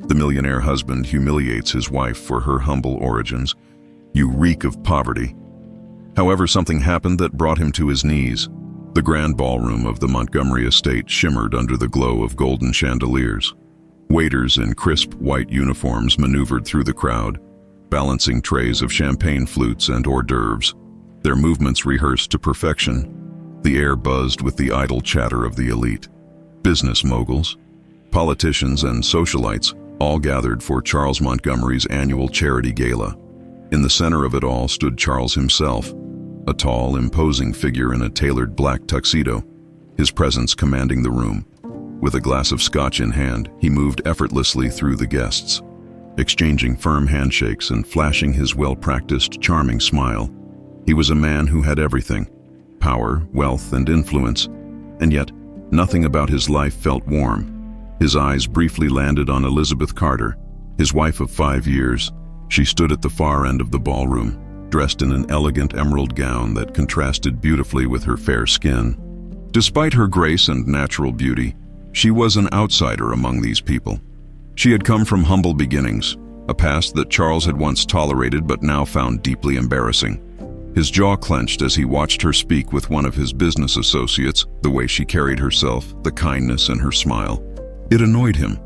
The millionaire husband humiliates his wife for her humble origins. You reek of poverty. However, something happened that brought him to his knees. The grand ballroom of the Montgomery Estate shimmered under the glow of golden chandeliers. Waiters in crisp white uniforms maneuvered through the crowd, balancing trays of champagne flutes and hors d'oeuvres, their movements rehearsed to perfection. The air buzzed with the idle chatter of the elite. Business moguls, politicians, and socialites all gathered for Charles Montgomery's annual charity gala. In the center of it all stood Charles himself, a tall, imposing figure in a tailored black tuxedo, his presence commanding the room. With a glass of scotch in hand, he moved effortlessly through the guests, exchanging firm handshakes and flashing his well-practiced, charming smile. He was a man who had everything: power, wealth, and influence, and yet nothing about his life felt warm. His eyes briefly landed on Elizabeth Carter, his wife of 5 years. She stood at the far end of the ballroom, dressed in an elegant emerald gown that contrasted beautifully with her fair skin. Despite her grace and natural beauty, she was an outsider among these people. She had come from humble beginnings, a past that Charles had once tolerated but now found deeply embarrassing. His jaw clenched as he watched her speak with one of his business associates, the way she carried herself, the kindness in her smile. It annoyed him.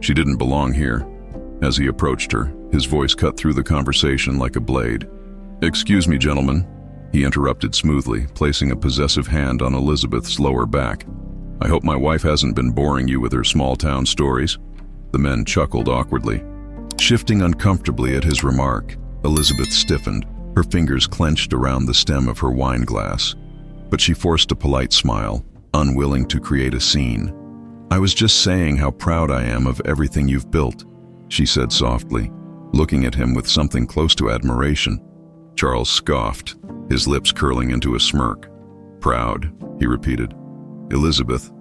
She didn't belong here. As he approached her, his voice cut through the conversation like a blade. "Excuse me, gentlemen," he interrupted smoothly, placing a possessive hand on Elizabeth's lower back. "I hope my wife hasn't been boring you with her small-town stories." The men chuckled awkwardly. Shifting uncomfortably at his remark, Elizabeth stiffened, her fingers clenched around the stem of her wine glass. But she forced a polite smile, unwilling to create a scene. "I was just saying how proud I am of everything you've built," she said softly, looking at him with something close to admiration. Charles scoffed, his lips curling into a smirk. "Proud," he repeated. "Elizabeth,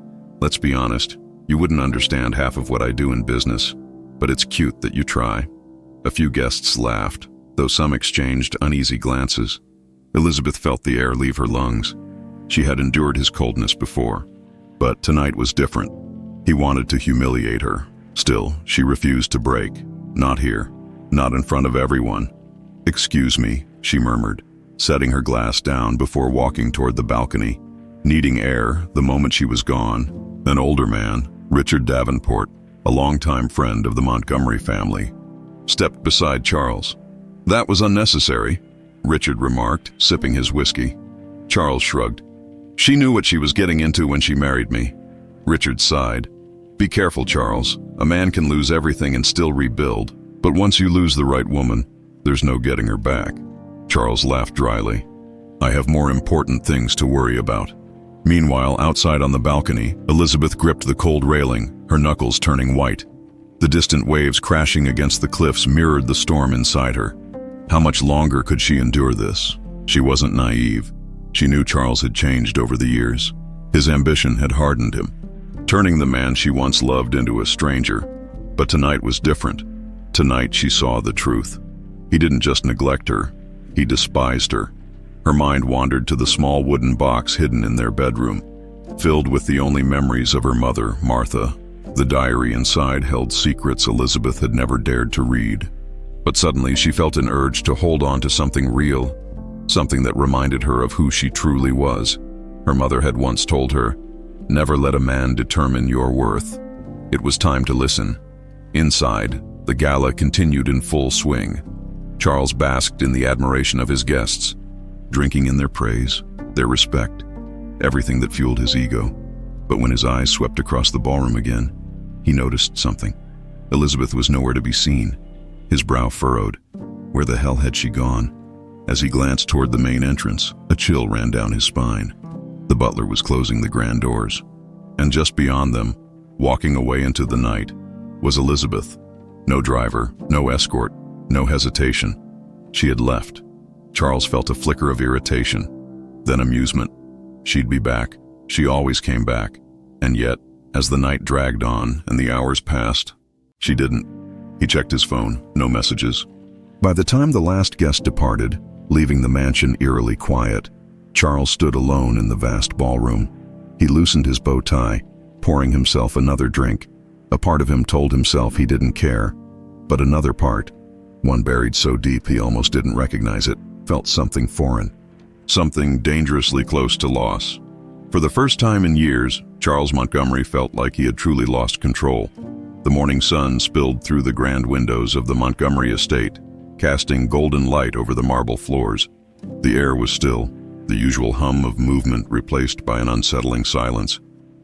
let's be honest, you wouldn't understand half of what I do in business, but it's cute that you try." A few guests laughed, though some exchanged uneasy glances. Elizabeth felt the air leave her lungs. She had endured his coldness before, but tonight was different. He wanted to humiliate her. Still, she refused to break. Not here, not in front of everyone. "Excuse me," she murmured, setting her glass down before walking toward the balcony. Needing air the moment she was gone, an older man, Richard Davenport, a longtime friend of the Montgomery family, stepped beside Charles. "That was unnecessary," Richard remarked, sipping his whiskey. Charles shrugged. "She knew what she was getting into when she married me." Richard sighed. "Be careful, Charles. A man can lose everything and still rebuild, but once you lose the right woman, there's no getting her back." Charles laughed dryly. "I have more important things to worry about." Meanwhile, outside on the balcony, Elizabeth gripped the cold railing, her knuckles turning white. The distant waves crashing against the cliffs mirrored the storm inside her. How much longer could she endure this? She wasn't naive. She knew Charles had changed over the years. His ambition had hardened him, turning the man she once loved into a stranger. But tonight was different. Tonight she saw the truth. He didn't just neglect her, he despised her. Her mind wandered to the small wooden box hidden in their bedroom, filled with the only memories of her mother, Martha. The diary inside held secrets Elizabeth had never dared to read. But suddenly she felt an urge to hold on to something real, something that reminded her of who she truly was. Her mother had once told her, "Never let a man determine your worth." It was time to listen. Inside, the gala continued in full swing. Charles basked in the admiration of his guests, drinking in their praise, their respect, everything that fueled his ego. But when his eyes swept across the ballroom again, he noticed something. Elizabeth was nowhere to be seen. His brow furrowed. Where the hell had she gone? As he glanced toward the main entrance, a chill ran down his spine. The butler was closing the grand doors. And just beyond them, walking away into the night, was Elizabeth. No driver, no escort, no hesitation. She had left. Charles felt a flicker of irritation, then amusement. She'd be back. She always came back. And yet, as the night dragged on and the hours passed, she didn't. He checked his phone, no messages. By the time the last guest departed, leaving the mansion eerily quiet, Charles stood alone in the vast ballroom. He loosened his bow tie, pouring himself another drink, A part of him told himself he didn't care, but another part, one buried so deep he almost didn't recognize it, felt something foreign, something dangerously close to loss. For the first time in years, Charles Montgomery felt like he had truly lost control. The morning sun spilled through the grand windows of the Montgomery Estate, casting golden light over the marble floors. The air was still, the usual hum of movement replaced by an unsettling silence.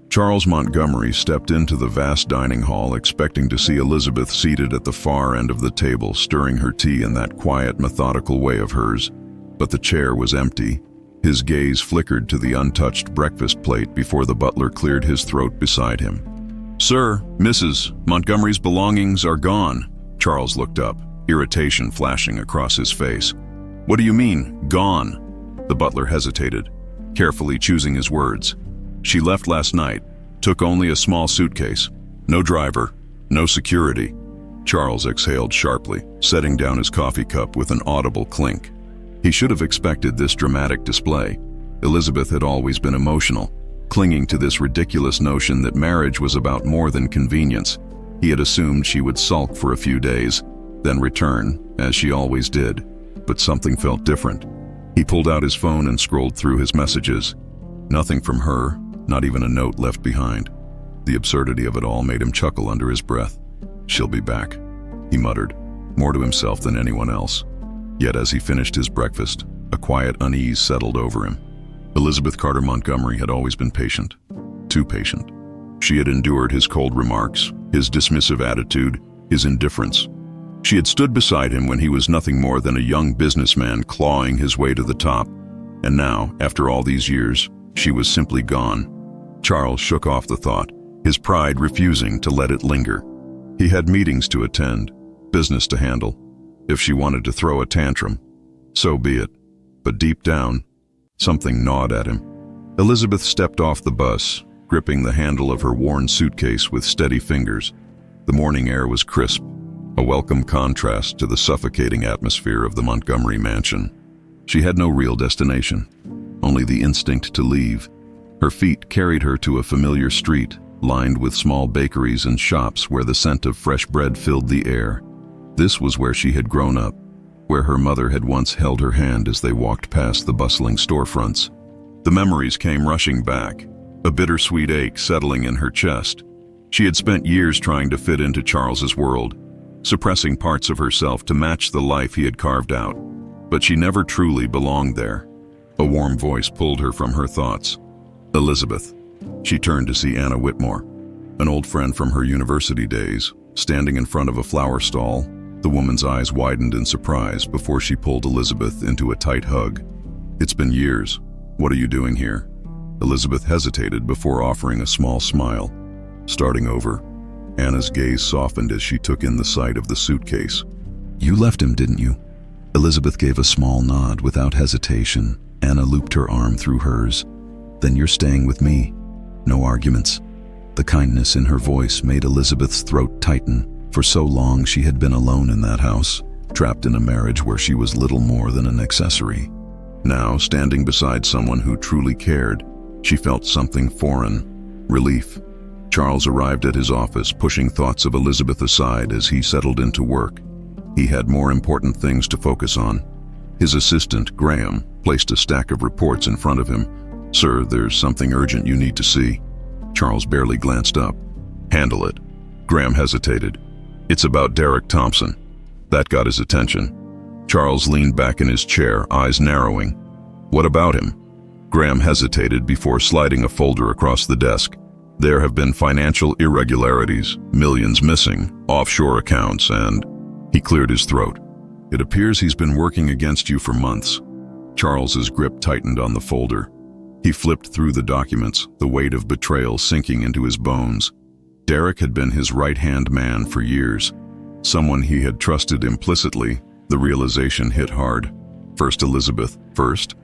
Charles Montgomery stepped into the vast dining hall expecting to see Elizabeth seated at the far end of the table, stirring her tea in that quiet, methodical way of hers. But the chair was empty. His gaze flickered to the untouched breakfast plate before the butler cleared his throat beside him. "Sir, Mrs. Montgomery's belongings are gone." Charles looked up, irritation flashing across his face. "What do you mean, gone?" The butler hesitated, carefully choosing his words. "She left last night, took only a small suitcase. No driver, no security." Charles exhaled sharply, setting down his coffee cup with an audible clink. He should have expected this dramatic display. Elizabeth had always been emotional, clinging to this ridiculous notion that marriage was about more than convenience. He had assumed she would sulk for a few days, then return, as she always did. But something felt different. He pulled out his phone and scrolled through his messages. Nothing from her, not even a note left behind. The absurdity of it all made him chuckle under his breath. "She'll be back," he muttered, more to himself than anyone else. Yet as he finished his breakfast, a quiet unease settled over him. Elizabeth Carter Montgomery had always been patient, too patient. She had endured his cold remarks, his dismissive attitude, his indifference. She had stood beside him when he was nothing more than a young businessman clawing his way to the top. And now, after all these years, she was simply gone. Charles shook off the thought, his pride refusing to let it linger. He had meetings to attend, business to handle. If she wanted to throw a tantrum, so be it. But deep down, something gnawed at him. Elizabeth stepped off the bus, gripping the handle of her worn suitcase with steady fingers. The morning air was crisp, a welcome contrast to the suffocating atmosphere of the Montgomery mansion. She had no real destination, only the instinct to leave. Her feet carried her to a familiar street, lined with small bakeries and shops where the scent of fresh bread filled the air. This was where she had grown up, where her mother had once held her hand as they walked past the bustling storefronts. The memories came rushing back, a bittersweet ache settling in her chest. She had spent years trying to fit into Charles's world, suppressing parts of herself to match the life he had carved out. But she never truly belonged there. A warm voice pulled her from her thoughts. "Elizabeth." She turned to see Anna Whitmore, an old friend from her university days, standing in front of a flower stall. The woman's eyes widened in surprise before she pulled Elizabeth into a tight hug. "It's been years. What are you doing here?" Elizabeth hesitated before offering a small smile. Starting over, Anna's gaze softened as she took in the sight of the suitcase. "You left him, didn't you?" Elizabeth gave a small nod without hesitation. Anna looped her arm through hers. "Then you're staying with me. No arguments." The kindness in her voice made Elizabeth's throat tighten. For so long she had been alone in that house, trapped in a marriage where she was little more than an accessory. Now, standing beside someone who truly cared, she felt something foreign, relief. Charles arrived at his office, pushing thoughts of Elizabeth aside as he settled into work. He had more important things to focus on. His assistant, Graham, placed a stack of reports in front of him. "Sir, there's something urgent you need to see." Charles barely glanced up. "Handle it." Graham hesitated. "It's about Derek Thompson." That got his attention. Charles leaned back in his chair, eyes narrowing. "What about him?" Graham hesitated before sliding a folder across the desk. "There have been financial irregularities, millions missing, offshore accounts, and..." He cleared his throat. "It appears he's been working against you for months." Charles's grip tightened on the folder. He flipped through the documents, the weight of betrayal sinking into his bones. Derek had been his right-hand man for years, someone he had trusted implicitly. The realization hit hard. First Elizabeth, first.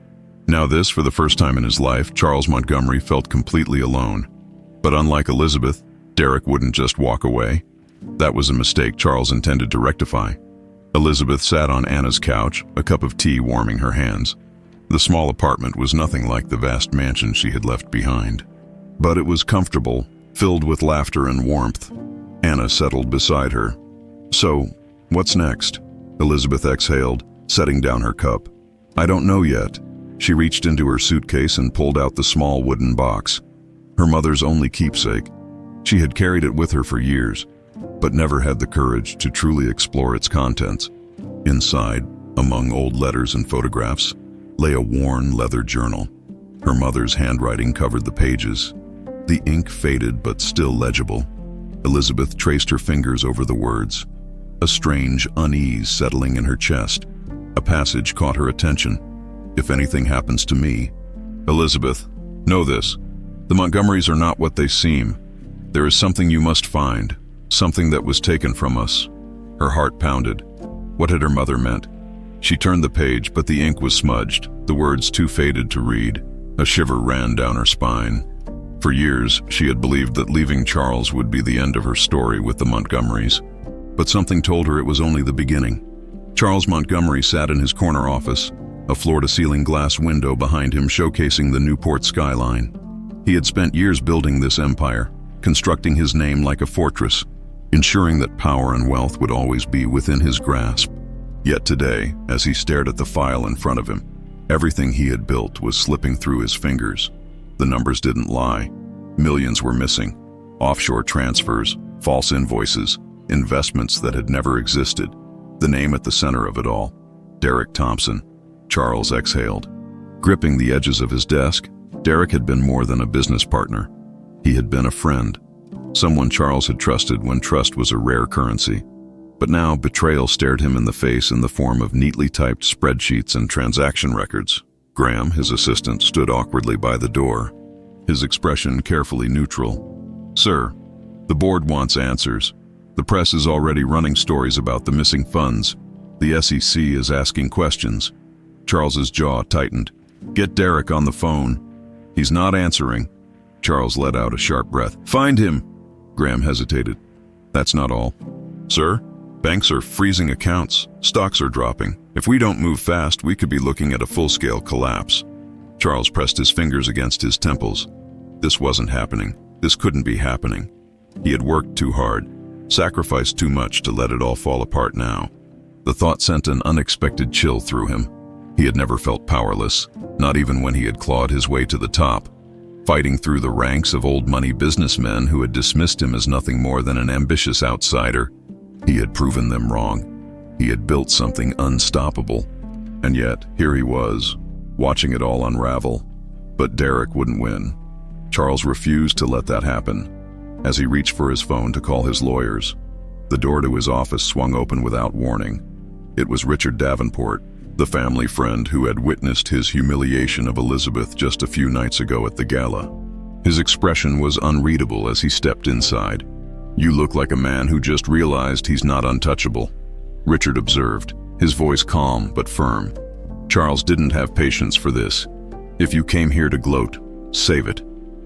Now this, for the first time in his life, Charles Montgomery felt completely alone. But unlike Elizabeth, Derek wouldn't just walk away. That was a mistake Charles intended to rectify. Elizabeth sat on Anna's couch, a cup of tea warming her hands. The small apartment was nothing like the vast mansion she had left behind. But it was comfortable, filled with laughter and warmth. Anna settled beside her. "So, what's next?" Elizabeth exhaled, setting down her cup. "I don't know yet." She reached into her suitcase and pulled out the small wooden box. Her mother's only keepsake. She had carried it with her for years, but never had the courage to truly explore its contents. Inside, among old letters and photographs, lay a worn leather journal. Her mother's handwriting covered the pages. The ink faded but still legible. Elizabeth traced her fingers over the words, a strange unease settling in her chest. A passage caught her attention. "If anything happens to me..." "Elizabeth, know this. The Montgomerys are not what they seem. There is something you must find, something that was taken from us." Her heart pounded. What had her mother meant? She turned the page, but the ink was smudged, the words too faded to read. A shiver ran down her spine. For years, she had believed that leaving Charles would be the end of her story with the Montgomerys. But something told her it was only the beginning. Charles Montgomery sat in his corner office, a floor-to-ceiling glass window behind him showcasing the Newport skyline. He had spent years building this empire, constructing his name like a fortress, ensuring that power and wealth would always be within his grasp. Yet today, as he stared at the file in front of him, everything he had built was slipping through his fingers. The numbers didn't lie. Millions were missing. Offshore transfers, false invoices, investments that had never existed. The name at the center of it all, Derek Thompson. Charles exhaled. Gripping the edges of his desk, Derek had been more than a business partner. He had been a friend, someone Charles had trusted when trust was a rare currency. But now betrayal stared him in the face in the form of neatly typed spreadsheets and transaction records. Graham, his assistant, stood awkwardly by the door, his expression carefully neutral. "Sir, the board wants answers. The press is already running stories about the missing funds. The SEC is asking questions." Charles's jaw tightened. "Get Derek on the phone." "He's not answering." Charles let out a sharp breath. "Find him." Graham hesitated. "That's not all." "Sir, banks are freezing accounts. Stocks are dropping. If we don't move fast, we could be looking at a full-scale collapse." Charles pressed his fingers against his temples. This wasn't happening. This couldn't be happening. He had worked too hard, sacrificed too much to let it all fall apart now. The thought sent an unexpected chill through him. He had never felt powerless, not even when he had clawed his way to the top, fighting through the ranks of old money businessmen who had dismissed him as nothing more than an ambitious outsider. He had proven them wrong. He had built something unstoppable. And yet, here he was, watching it all unravel. But Derek wouldn't win. Charles refused to let that happen. As he reached for his phone to call his lawyers, the door to his office swung open without warning. It was Richard Davenport, the family friend who had witnessed his humiliation of Elizabeth just a few nights ago at the gala. His expression was unreadable as he stepped inside. "You look like a man who just realized he's not untouchable," Richard observed, his voice calm but firm. Charles didn't have patience for this. "If you came here to gloat, save it."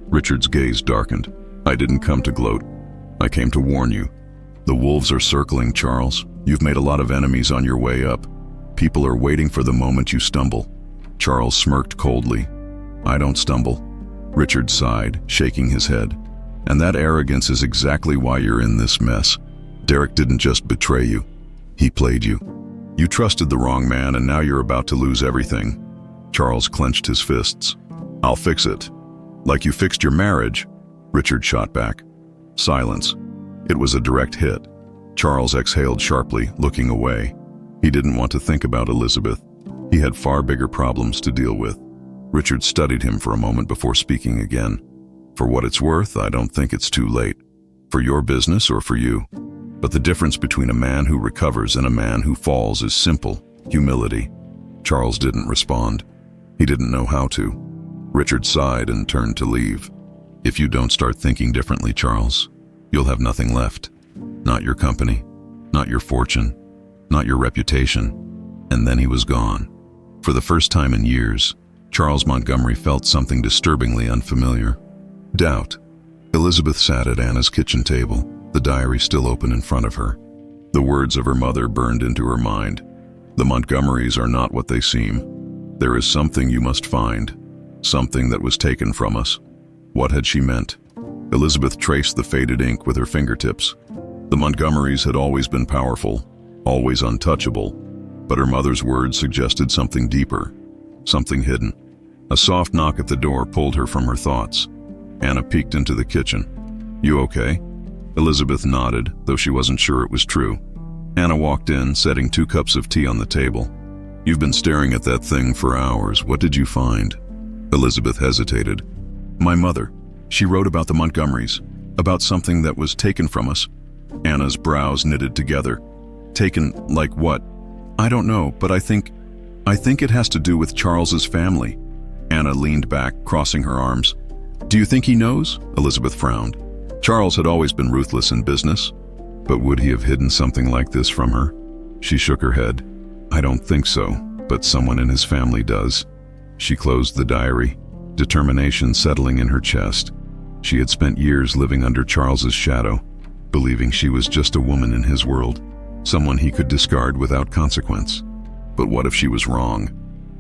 Richard's gaze darkened. "I didn't come to gloat. I came to warn you. The wolves are circling, Charles. You've made a lot of enemies on your way up. People are waiting for the moment you stumble." Charles smirked coldly. "I don't stumble." Richard sighed, shaking his head. "And that arrogance is exactly why you're in this mess. Derek didn't just betray you. He played you. You trusted the wrong man, and now you're about to lose everything." Charles clenched his fists. "I'll fix it." "Like you fixed your marriage," Richard shot back. Silence. It was a direct hit. Charles exhaled sharply, looking away. He didn't want to think about Elizabeth. He had far bigger problems to deal with. Richard studied him for a moment before speaking again. "For what it's worth, I don't think it's too late. For your business or for you. But the difference between a man who recovers and a man who falls is simple: humility." Charles didn't respond. He didn't know how to. Richard sighed and turned to leave. "If you don't start thinking differently, Charles, you'll have nothing left. Not your company, not your fortune, not your reputation." And then he was gone. For the first time in years, Charles Montgomery felt something disturbingly unfamiliar. Doubt. Elizabeth sat at Anna's kitchen table, the diary still open in front of her. The words of her mother burned into her mind. "The Montgomerys are not what they seem. There is something you must find, something that was taken from us." What had she meant? Elizabeth traced the faded ink with her fingertips. The Montgomerys had always been powerful, always untouchable, but her mother's words suggested something deeper, something hidden. A soft knock at the door pulled her from her thoughts. Anna peeked into the kitchen. "You okay?" Elizabeth nodded, though she wasn't sure it was true. Anna walked in, setting 2 cups of tea on the table. "You've been staring at that thing for hours. What did you find?" Elizabeth hesitated. "My mother. She wrote about the Montgomerys, about something that was taken from us." Anna's brows knitted together. "Taken like what?" "I don't know, but I think it has to do with Charles's family." Anna leaned back, crossing her arms. "Do you think he knows?" Elizabeth frowned. Charles had always been ruthless in business, but would he have hidden something like this from her? She shook her head. "I don't think so, but someone in his family does." She closed the diary, determination settling in her chest. She had spent years living under Charles's shadow, believing she was just a woman in his world, someone he could discard without consequence. But what if she was wrong?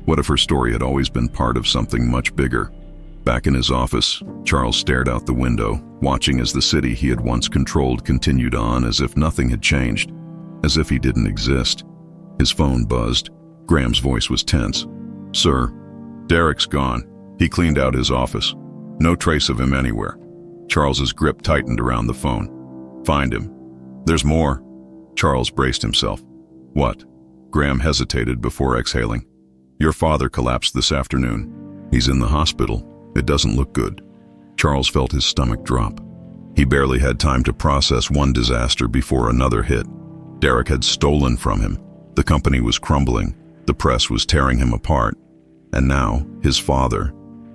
What if her story had always been part of something much bigger? Back in his office, Charles stared out the window, watching as the city he had once controlled continued on as if nothing had changed, as if he didn't exist. His phone buzzed. Graham's voice was tense. "Sir, Derek's gone. He cleaned out his office. No trace of him anywhere." Charles's grip tightened around the phone. "Find him." "There's more." Charles braced himself. "What?" Graham hesitated before exhaling. "Your father collapsed this afternoon. He's in the hospital. It doesn't look good." Charles felt his stomach drop. He barely had time to process one disaster before another hit. Derek had stolen from him. The company was crumbling. The press was tearing him apart. And now, his father,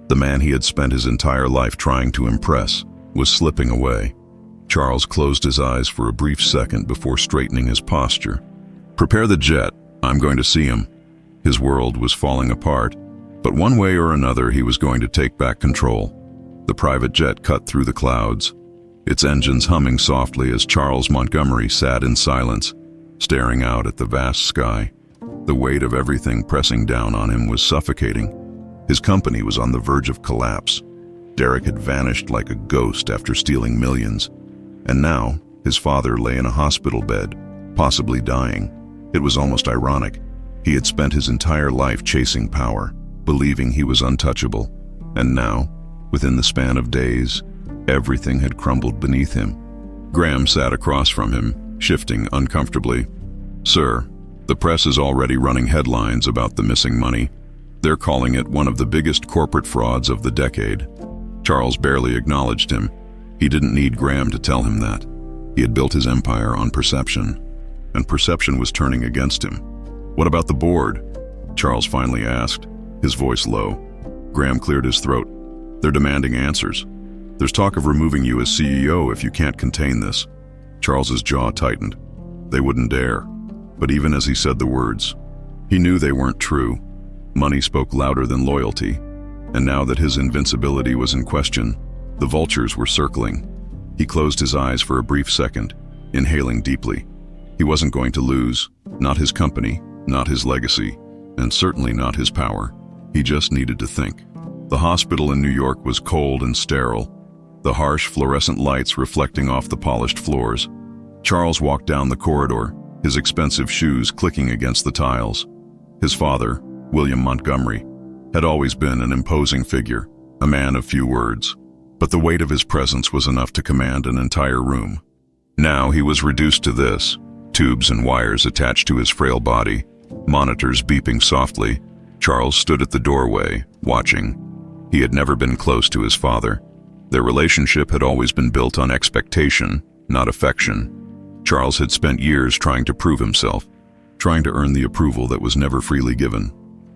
the man he had spent his entire life trying to impress, was slipping away. Charles closed his eyes for a brief second before straightening his posture. "Prepare the jet. I'm going to see him." His world was falling apart, but one way or another he was going to take back control. The private jet cut through the clouds, its engines humming softly as Charles Montgomery sat in silence, staring out at the vast sky. The weight of everything pressing down on him was suffocating. His company was on the verge of collapse. Derek had vanished like a ghost after stealing millions. And now, his father lay in a hospital bed, possibly dying. It was almost ironic. He had spent his entire life chasing power, believing he was untouchable. And now, within the span of days, everything had crumbled beneath him. Graham sat across from him, shifting uncomfortably. "Sir, the press is already running headlines about the missing money. They're calling it one of the biggest corporate frauds of the decade." Charles barely acknowledged him. He didn't need Graham to tell him that. He had built his empire on perception, and perception was turning against him. "What about the board?" Charles finally asked, his voice low. Graham cleared his throat. "They're demanding answers. There's talk of removing you as CEO if you can't contain this." Charles's jaw tightened. They wouldn't dare. But even as he said the words, he knew they weren't true. Money spoke louder than loyalty, and now that his invincibility was in question, the vultures were circling. He closed his eyes for a brief second, inhaling deeply. He wasn't going to lose, not his company, not his legacy, and certainly not his power. He just needed to think. The hospital in New York was cold and sterile, the harsh fluorescent lights reflecting off the polished floors. Charles walked down the corridor, his expensive shoes clicking against the tiles. His father, William Montgomery, had always been an imposing figure, a man of few words, but the weight of his presence was enough to command an entire room. Now he was reduced to this, tubes and wires attached to his frail body, monitors beeping softly. Charles stood at the doorway, watching. He had never been close to his father. Their relationship had always been built on expectation, not affection. Charles had spent years trying to prove himself, trying to earn the approval that was never freely given.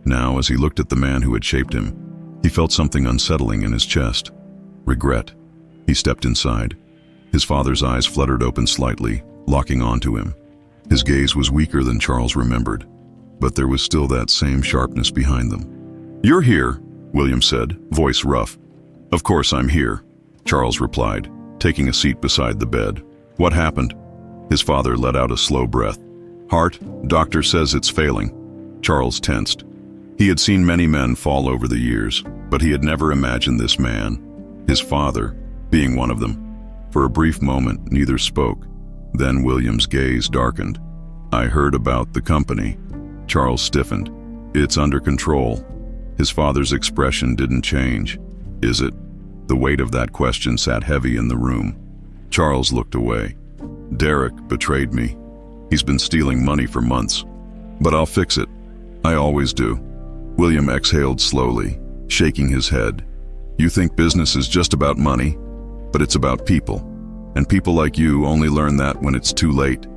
Now, as he looked at the man who had shaped him, he felt something unsettling in his chest. Regret. He stepped inside. His father's eyes fluttered open slightly, locking onto him. His gaze was weaker than Charles remembered, but there was still that same sharpness behind them. "You're here," William said, voice rough. "Of course I'm here," Charles replied, taking a seat beside the bed. "What happened?" His father let out a slow breath. "Heart, doctor says it's failing." Charles tensed. He had seen many men fall over the years, but he had never imagined this man, his father, being one of them. For a brief moment, neither spoke. Then William's gaze darkened. "I heard about the company." Charles stiffened. "It's under control." His father's expression didn't change. "Is it?" The weight of that question sat heavy in the room. Charles looked away. "Derek betrayed me. He's been stealing money for months. But I'll fix it. I always do." William exhaled slowly, shaking his head. "You think business is just about money, but it's about people. And people like you only learn that when it's too late."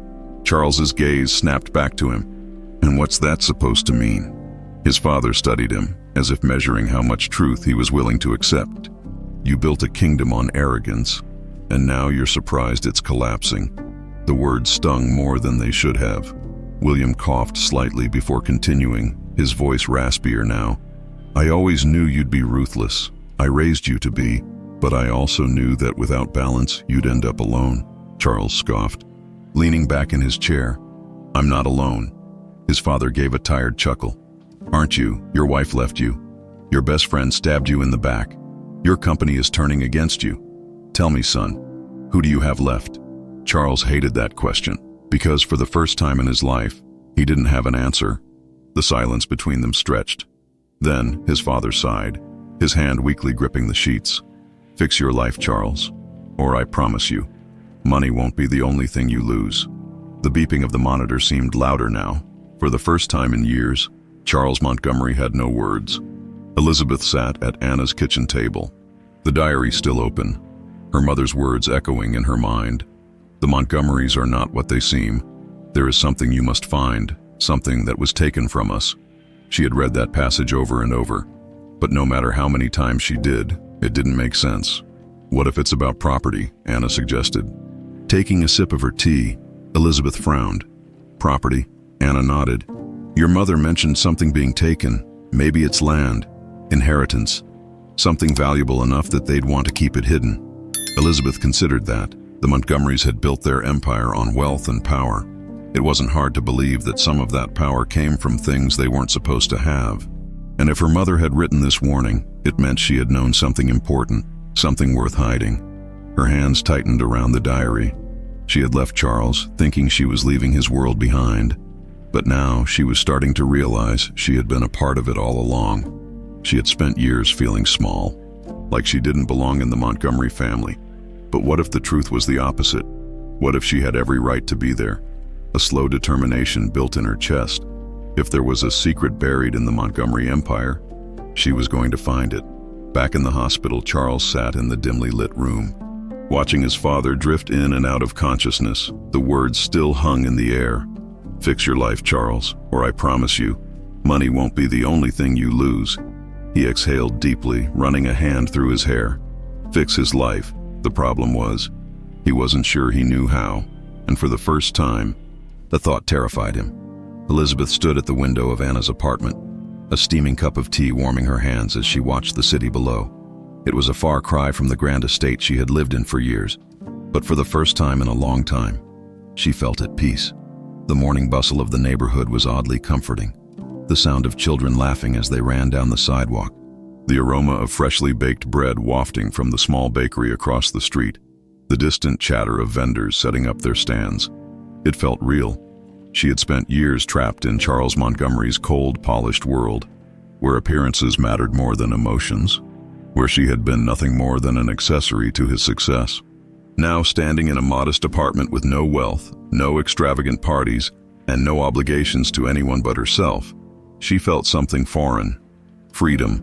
Charles's gaze snapped back to him. "And what's that supposed to mean?" His father studied him, as if measuring how much truth he was willing to accept. "You built a kingdom on arrogance, and now you're surprised it's collapsing." The words stung more than they should have. William coughed slightly before continuing, his voice raspier now. "I always knew you'd be ruthless. I raised you to be, but I also knew that without balance, you'd end up alone." Charles scoffed, leaning back in his chair. "I'm not alone." His father gave a tired chuckle. "Aren't you? Your wife left you. Your best friend stabbed you in the back. Your company is turning against you. Tell me, son, who do you have left?" Charles hated that question, because for the first time in his life, he didn't have an answer. The silence between them stretched. Then his father sighed, his hand weakly gripping the sheets. "Fix your life, Charles, or I promise you, money won't be the only thing you lose." The beeping of the monitor seemed louder now. For the first time in years, Charles Montgomery had no words. Elizabeth sat at Anna's kitchen table, the diary still open, her mother's words echoing in her mind. "The Montgomerys are not what they seem. There is something you must find, something that was taken from us." She had read that passage over and over, but no matter how many times she did, it didn't make sense. "What if it's about property?" Anna suggested. Taking a sip of her tea, Elizabeth frowned. "Property?" Anna nodded. "Your mother mentioned something being taken. Maybe it's land, inheritance, something valuable enough that they'd want to keep it hidden." Elizabeth considered that. The Montgomerys had built their empire on wealth and power. It wasn't hard to believe that some of that power came from things they weren't supposed to have. And if her mother had written this warning, it meant she had known something important, something worth hiding. Her hands tightened around the diary. She had left Charles, thinking she was leaving his world behind. But now she was starting to realize she had been a part of it all along. She had spent years feeling small, like she didn't belong in the Montgomery family. But what if the truth was the opposite? What if she had every right to be there? A slow determination built in her chest. If there was a secret buried in the Montgomery Empire, she was going to find it. Back in the hospital, Charles sat in the dimly lit room, watching his father drift in and out of consciousness. The words still hung in the air. "Fix your life, Charles, or I promise you, money won't be the only thing you lose." He exhaled deeply, running a hand through his hair. Fix his life. The problem was, he wasn't sure he knew how, and for the first time, the thought terrified him. Elizabeth stood at the window of Anna's apartment, a steaming cup of tea warming her hands as she watched the city below. It was a far cry from the grand estate she had lived in for years, but for the first time in a long time, she felt at peace. The morning bustle of the neighborhood was oddly comforting, the sound of children laughing as they ran down the sidewalk, the aroma of freshly baked bread wafting from the small bakery across the street, the distant chatter of vendors setting up their stands. It felt real. She had spent years trapped in Charles Montgomery's cold, polished world, where appearances mattered more than emotions, where she had been nothing more than an accessory to his success. Now, standing in a modest apartment with no wealth, no extravagant parties, and no obligations to anyone but herself, she felt something foreign. Freedom.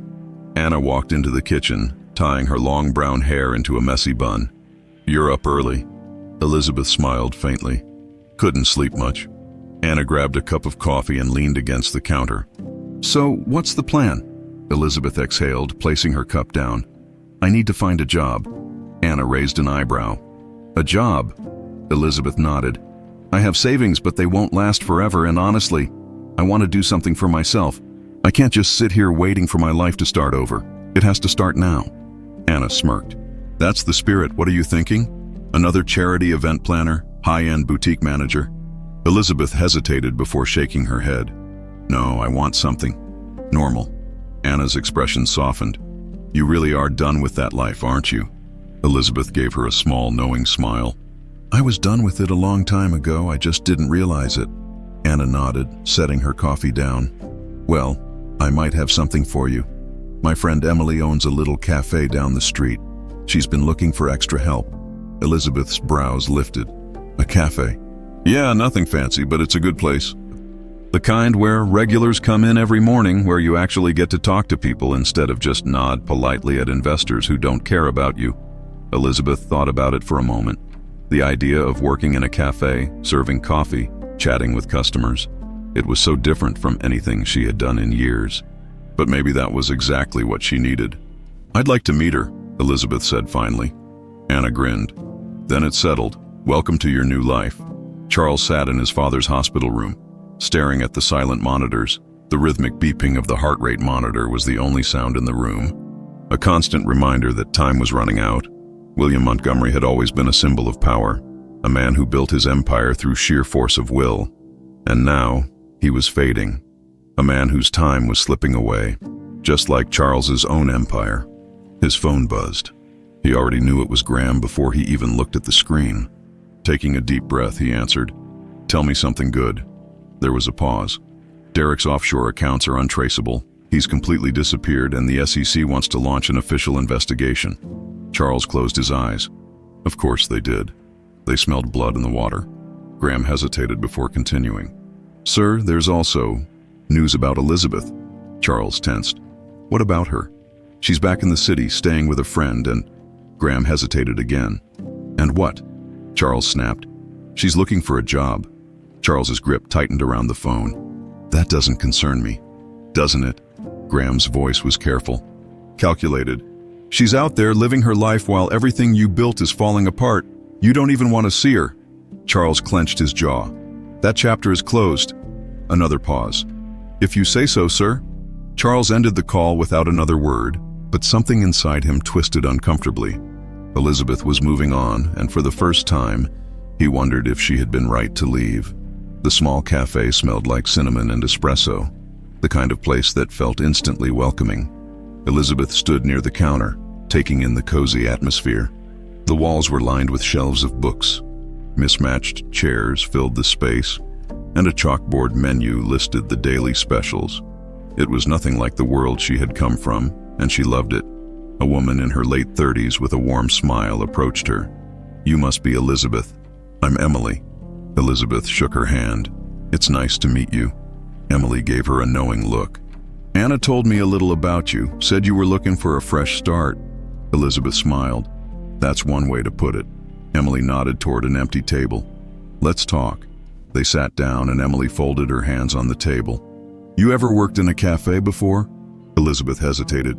Anna walked into the kitchen, tying her long brown hair into a messy bun. "You're up early." Elizabeth smiled faintly. "Couldn't sleep much." Anna grabbed a cup of coffee and leaned against the counter. "So, what's the plan?" Elizabeth exhaled, placing her cup down. "I need to find a job." Anna raised an eyebrow. "A job?" Elizabeth nodded. "I have savings, but they won't last forever, and honestly, I want to do something for myself. I can't just sit here waiting for my life to start over. It has to start now." Anna smirked. "That's the spirit. What are you thinking? Another charity event planner? High-end boutique manager?" Elizabeth hesitated before shaking her head. "No, I want something normal." Anna's expression softened. "You really are done with that life, aren't you?" Elizabeth gave her a small, knowing smile. I was done with it a long time ago, I just didn't realize it. Anna nodded, setting her coffee down. Well, I might have something for you. My friend Emily owns a little cafe down the street. She's been looking for extra help. Elizabeth's brows lifted. A cafe? Yeah, nothing fancy, but it's a good place. The kind where regulars come in every morning, where you actually get to talk to people instead of just nod politely at investors who don't care about you. Elizabeth thought about it for a moment. The idea of working in a cafe, serving coffee, chatting with customers. It was so different from anything she had done in years. But maybe that was exactly what she needed. I'd like to meet her, Elizabeth said finally. Anna grinned. Then it settled. Welcome to your new life. Charles sat in his father's hospital room, staring at the silent monitors. The rhythmic beeping of the heart rate monitor was the only sound in the room. A constant reminder that time was running out. William Montgomery had always been a symbol of power, a man who built his empire through sheer force of will. And now, he was fading. A man whose time was slipping away, just like Charles's own empire. His phone buzzed. He already knew it was Graham before he even looked at the screen. Taking a deep breath, he answered, "Tell me something good." There was a pause. Derek's offshore accounts are untraceable. He's completely disappeared, and the SEC wants to launch an official investigation. Charles closed his eyes. Of course they did. They smelled blood in the water. Graham hesitated before continuing. "Sir, there's also news about Elizabeth." Charles tensed. "What about her?" "She's back in the city, staying with a friend, and—" Graham hesitated again. "And what?" Charles snapped. "She's looking for a job." Charles's grip tightened around the phone. "That doesn't concern me." "Doesn't it?" Graham's voice was careful. Calculated. "She's out there living her life while everything you built is falling apart. You don't even want to see her." Charles clenched his jaw. "That chapter is closed." Another pause. "If you say so, sir." Charles ended the call without another word, but something inside him twisted uncomfortably. Elizabeth was moving on, and for the first time, he wondered if she had been right to leave. The small cafe smelled like cinnamon and espresso, the kind of place that felt instantly welcoming. Elizabeth stood near the counter, taking in the cozy atmosphere. The walls were lined with shelves of books. Mismatched chairs filled the space, and a chalkboard menu listed the daily specials. It was nothing like the world she had come from, and she loved it. A woman in her late 30s with a warm smile approached her. "You must be Elizabeth." "I'm Emily." Elizabeth shook her hand. "It's nice to meet you." Emily gave her a knowing look. "Anna told me a little about you, said you were looking for a fresh start." Elizabeth smiled. "That's one way to put it." Emily nodded toward an empty table. "Let's talk." They sat down, and Emily folded her hands on the table. "You ever worked in a cafe before?" Elizabeth hesitated.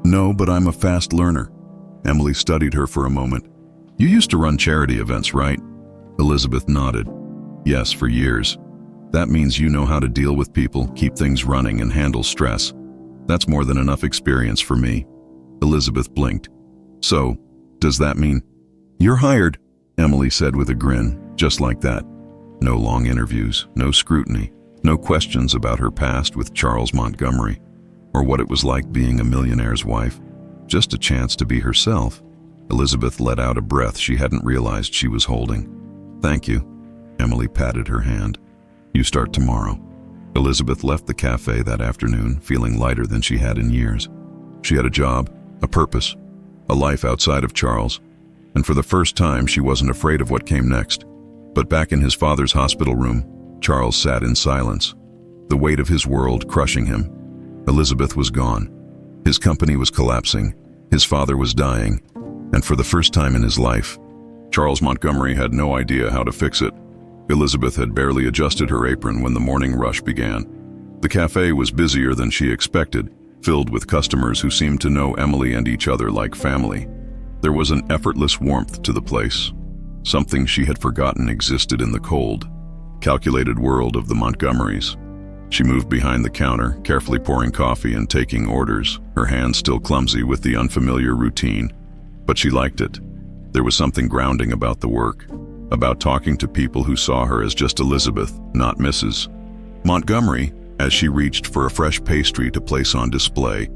"No, but I'm a fast learner." Emily studied her for a moment. "You used to run charity events, right?" Elizabeth nodded. "Yes, for years." "That means you know how to deal with people, keep things running, and handle stress." "That's more than enough experience for me." Elizabeth blinked. "So, does that mean—" "You're hired," Emily said with a grin, just like that. No long interviews, no scrutiny, no questions about her past with Charles Montgomery, or what it was like being a millionaire's wife. Just a chance to be herself. Elizabeth let out a breath she hadn't realized she was holding. "Thank you." Emily patted her hand. "You start tomorrow." Elizabeth left the cafe that afternoon, feeling lighter than she had in years. She had a job, a purpose, a life outside of Charles, and for the first time she wasn't afraid of what came next. But back in his father's hospital room, Charles sat in silence, the weight of his world crushing him. Elizabeth was gone. His company was collapsing. His father was dying. And for the first time in his life, Charles Montgomery had no idea how to fix it. Elizabeth had barely adjusted her apron when the morning rush began. The cafe was busier than she expected, filled with customers who seemed to know Emily and each other like family. There was an effortless warmth to the place, something she had forgotten existed in the cold, calculated world of the Montgomerys. She moved behind the counter, carefully pouring coffee and taking orders, her hands still clumsy with the unfamiliar routine. But she liked it. There was something grounding about the work, about talking to people who saw her as just Elizabeth, not Mrs. Montgomery. As she reached for a fresh pastry to place on display,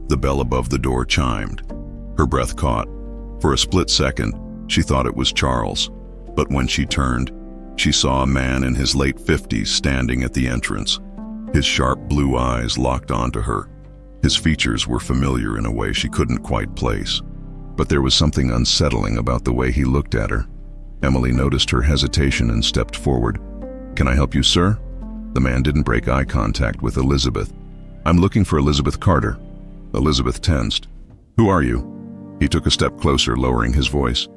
the bell above the door chimed. Her breath caught. For a split second, she thought it was Charles. But when she turned, she saw a man in his late 50s standing at the entrance. His sharp blue eyes locked onto her. His features were familiar in a way she couldn't quite place. But there was something unsettling about the way he looked at her. Emily noticed her hesitation and stepped forward. "Can I help you, sir?" The man didn't break eye contact with Elizabeth. "I'm looking for Elizabeth Carter." Elizabeth tensed. "Who are you?" He took a step closer, lowering his voice.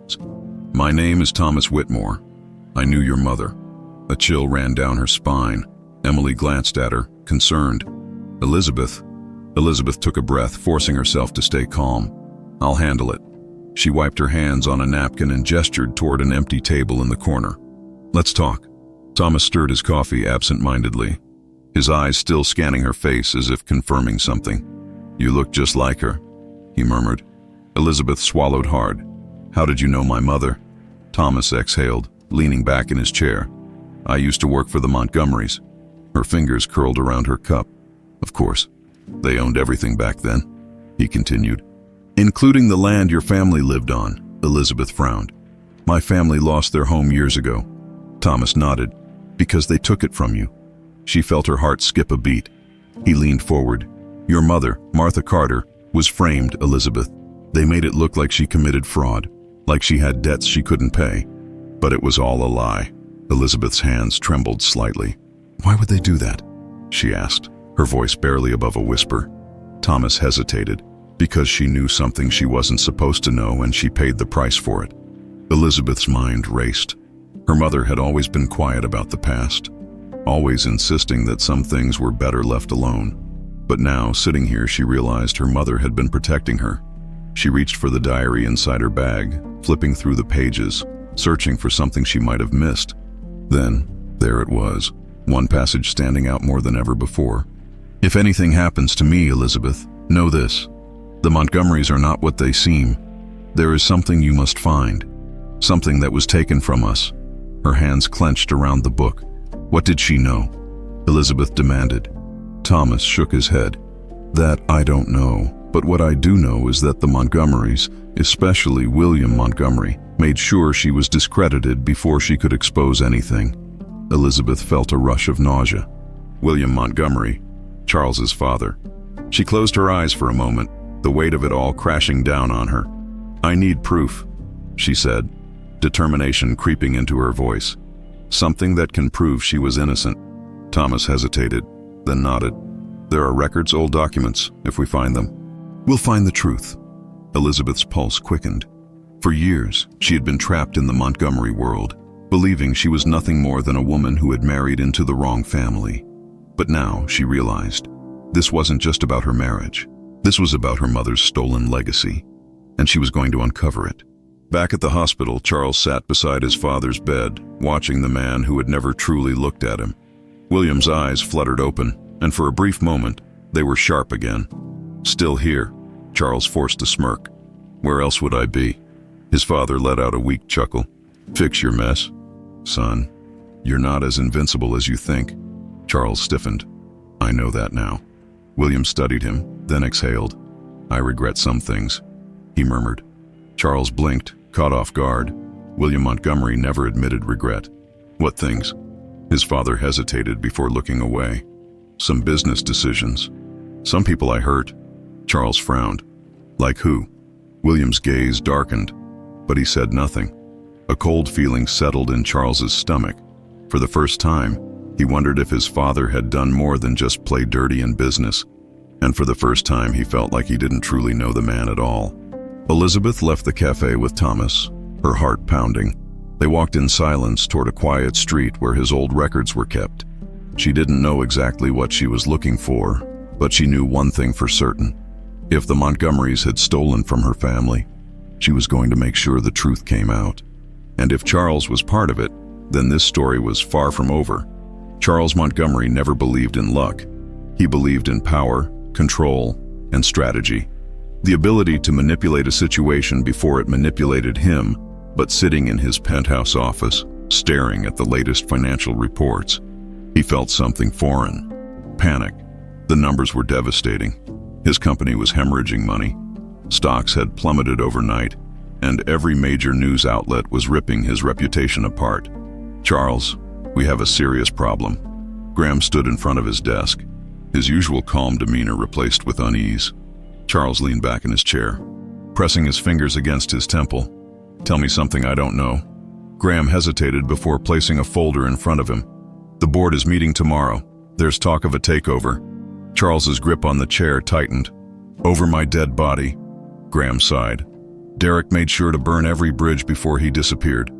"My name is Thomas Whitmore. I knew your mother." A chill ran down her spine. Emily glanced at her, concerned. "Elizabeth." Elizabeth took a breath, forcing herself to stay calm. "I'll handle it." She wiped her hands on a napkin and gestured toward an empty table in the corner. "Let's talk." Thomas stirred his coffee absent-mindedly, his eyes still scanning her face as if confirming something. "You look just like her," he murmured. Elizabeth swallowed hard. "How did you know my mother?" Thomas exhaled, leaning back in his chair. "I used to work for the Montgomerys." Her fingers curled around her cup. "Of course. They owned everything back then," he continued. "Including the land your family lived on," Elizabeth frowned. "My family lost their home years ago." Thomas nodded. "Because they took it from you." She felt her heart skip a beat. He leaned forward. "Your mother, Martha Carter, was framed, Elizabeth. They made it look like she committed fraud, like she had debts she couldn't pay. But it was all a lie." Elizabeth's hands trembled slightly. "Why would they do that?" she asked, her voice barely above a whisper. Thomas hesitated. "Because she knew something she wasn't supposed to know, and she paid the price for it." Elizabeth's mind raced. Her mother had always been quiet about the past, always insisting that some things were better left alone. But now, sitting here, she realized her mother had been protecting her. She reached for the diary inside her bag, flipping through the pages, searching for something she might have missed. Then, there it was, one passage standing out more than ever before. "If anything happens to me, Elizabeth, know this. The Montgomerys are not what they seem. There is something you must find, something that was taken from us." Her hands clenched around the book. What did she know? Elizabeth demanded. Thomas shook his head. "That I don't know, but what I do know is that the Montgomerys, especially William Montgomery, made sure she was discredited before she could expose anything." Elizabeth felt a rush of nausea. William Montgomery, Charles's father. She closed her eyes for a moment, the weight of it all crashing down on her. "I need proof," she said, determination creeping into her voice. "Something that can prove she was innocent." Thomas hesitated, then nodded. "There are records, old documents, if we find them." "We'll find the truth." Elizabeth's pulse quickened. For years, she had been trapped in the Montgomery world, believing she was nothing more than a woman who had married into the wrong family. But now, she realized, this wasn't just about her marriage. This was about her mother's stolen legacy, and she was going to uncover it. Back at the hospital, Charles sat beside his father's bed, watching the man who had never truly looked at him. William's eyes fluttered open, and for a brief moment, they were sharp again. "Still here," Charles forced a smirk. "Where else would I be?" His father let out a weak chuckle. "Fix your mess, son. You're not as invincible as you think." Charles stiffened. "I know that now." William studied him, then exhaled. "I regret some things," he murmured. Charles blinked, caught off guard. William Montgomery never admitted regret. "What things?" His father hesitated before looking away. "Some business decisions. Some people I hurt." Charles frowned. "Like who?" William's gaze darkened, but he said nothing. A cold feeling settled in Charles's stomach. For the first time, he wondered if his father had done more than just play dirty in business. And for the first time, he felt like he didn't truly know the man at all. Elizabeth left the cafe with Thomas, her heart pounding. They walked in silence toward a quiet street where his old records were kept. She didn't know exactly what she was looking for, but she knew one thing for certain. If the Montgomerys had stolen from her family, she was going to make sure the truth came out. And if Charles was part of it, then this story was far from over. Charles Montgomery never believed in luck. He believed in power, control, and strategy. The ability to manipulate a situation before it manipulated him, but sitting in his penthouse office, staring at the latest financial reports, he felt something foreign. Panic. The numbers were devastating. His company was hemorrhaging money. Stocks had plummeted overnight, and every major news outlet was ripping his reputation apart. "Charles, we have a serious problem." Graham stood in front of his desk, his usual calm demeanor replaced with unease. Charles leaned back in his chair, pressing his fingers against his temple. "Tell me something I don't know." Graham hesitated before placing a folder in front of him. "The board is meeting tomorrow. There's talk of a takeover." Charles's grip on the chair tightened. "Over my dead body," Graham sighed. "Derek made sure to burn every bridge before he disappeared.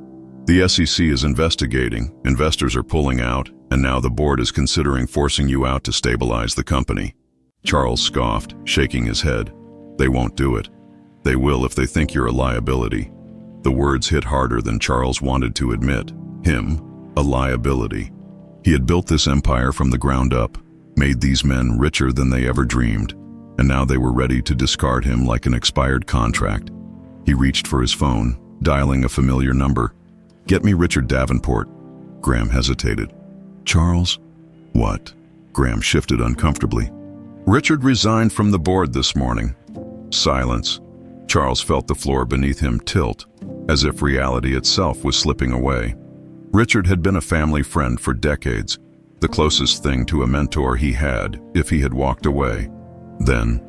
The SEC is investigating, investors are pulling out, and now the board is considering forcing you out to stabilize the company." Charles scoffed, shaking his head. "They won't do it. They will if they think you're a liability." The words hit harder than Charles wanted to admit. Him, a liability. He had built this empire from the ground up, made these men richer than they ever dreamed, and now they were ready to discard him like an expired contract. He reached for his phone, dialing a familiar number. "Get me Richard Davenport." Graham hesitated. "Charles?" "What?" Graham shifted uncomfortably. "Richard resigned from the board this morning." Silence. Charles felt the floor beneath him tilt, as if reality itself was slipping away. Richard had been a family friend for decades, the closest thing to a mentor he had if he had walked away. Then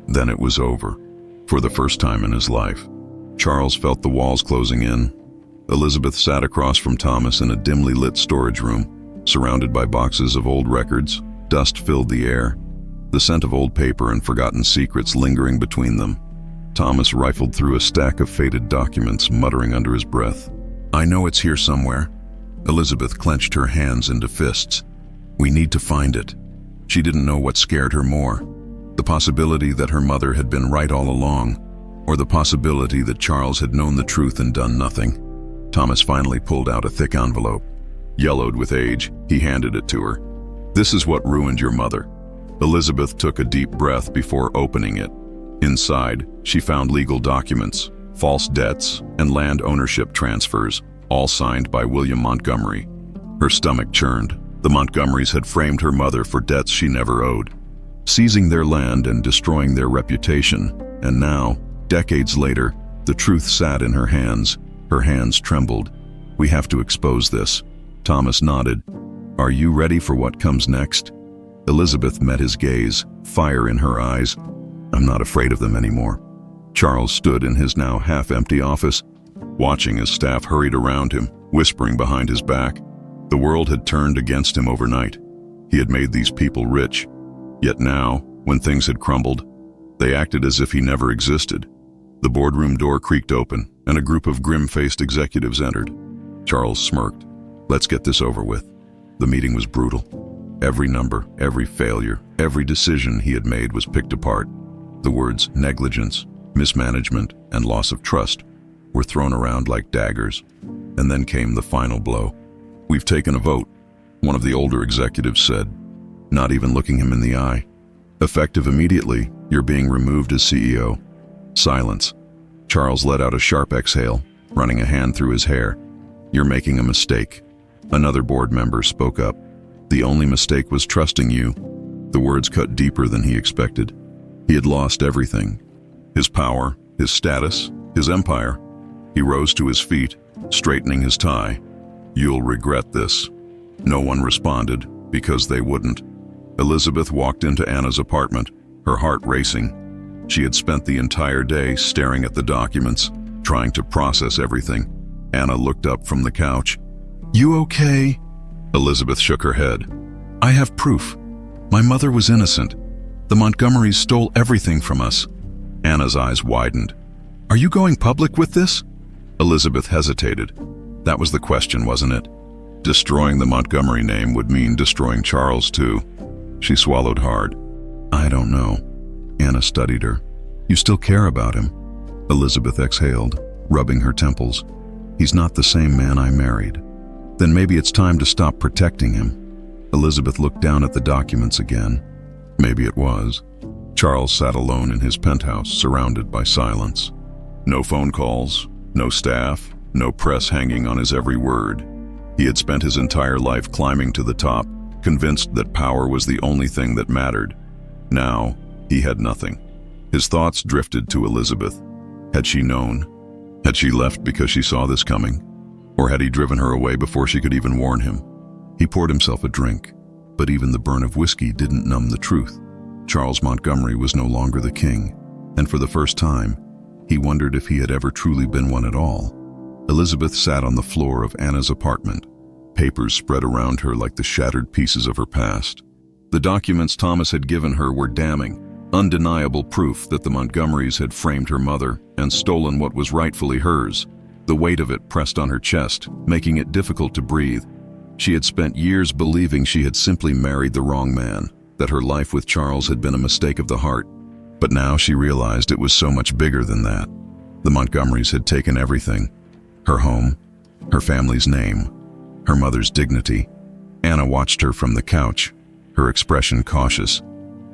it was over, for the first time in his life. Charles felt the walls closing in. Elizabeth sat across from Thomas in a dimly lit storage room, surrounded by boxes of old records. Dust filled the air, the scent of old paper and forgotten secrets lingering between them. Thomas rifled through a stack of faded documents, muttering under his breath. "I know it's here somewhere." Elizabeth clenched her hands into fists. "We need to find it." She didn't know what scared her more. The possibility that her mother had been right all along, or the possibility that Charles had known the truth and done nothing. Thomas finally pulled out a thick envelope. Yellowed with age, he handed it to her. "This is what ruined your mother." Elizabeth took a deep breath before opening it. Inside, she found legal documents, false debts, and land ownership transfers, all signed by William Montgomery. Her stomach churned. The Montgomerys had framed her mother for debts she never owed, seizing their land and destroying their reputation. And now, decades later, the truth sat in her hands. Her hands trembled. "We have to expose this." Thomas nodded. "Are you ready for what comes next?" Elizabeth met his gaze, fire in her eyes. "I'm not afraid of them anymore." Charles stood in his now half-empty office, watching as staff hurried around him, whispering behind his back. The world had turned against him overnight. He had made these people rich. Yet now, when things had crumbled, they acted as if he never existed. The boardroom door creaked open, and a group of grim-faced executives entered. Charles smirked. "Let's get this over with." The meeting was brutal. Every number, every failure, every decision he had made was picked apart. The words negligence, mismanagement, and loss of trust were thrown around like daggers. And then came the final blow. "We've taken a vote," one of the older executives said, not even looking him in the eye. "Effective immediately, you're being removed as CEO." Silence. Charles let out a sharp exhale, running a hand through his hair. "You're making a mistake." Another board member spoke up. "The only mistake was trusting you." The words cut deeper than he expected. He had lost everything. His power, his status, his empire. He rose to his feet, straightening his tie. "You'll regret this." No one responded, because they wouldn't. Elizabeth walked into Anna's apartment, her heart racing. She had spent the entire day staring at the documents, trying to process everything. Anna looked up from the couch. "You okay?" Elizabeth shook her head. "I have proof. My mother was innocent. The Montgomerys stole everything from us." Anna's eyes widened. "Are you going public with this?" Elizabeth hesitated. That was the question, wasn't it? Destroying the Montgomery name would mean destroying Charles too. She swallowed hard. "I don't know." Anna studied her. "You still care about him?" Elizabeth exhaled, rubbing her temples. "He's not the same man I married." "Then maybe it's time to stop protecting him." Elizabeth looked down at the documents again. Maybe it was. Charles sat alone in his penthouse, surrounded by silence. No phone calls, no staff, no press hanging on his every word. He had spent his entire life climbing to the top, convinced that power was the only thing that mattered. Now, he had nothing. His thoughts drifted to Elizabeth. Had she known? Had she left because she saw this coming? Or had he driven her away before she could even warn him? He poured himself a drink, but even the burn of whiskey didn't numb the truth. Charles Montgomery was no longer the king, and for the first time, he wondered if he had ever truly been one at all. Elizabeth sat on the floor of Anna's apartment, papers spread around her like the shattered pieces of her past. The documents Thomas had given her were damning, undeniable proof that the Montgomerys had framed her mother and stolen what was rightfully hers. The weight of it pressed on her chest, making it difficult to breathe. She had spent years believing she had simply married the wrong man, that her life with Charles had been a mistake of the heart. But now she realized it was so much bigger than that. The Montgomerys had taken everything: her home, her family's name, her mother's dignity. Anna watched her from the couch, her expression cautious.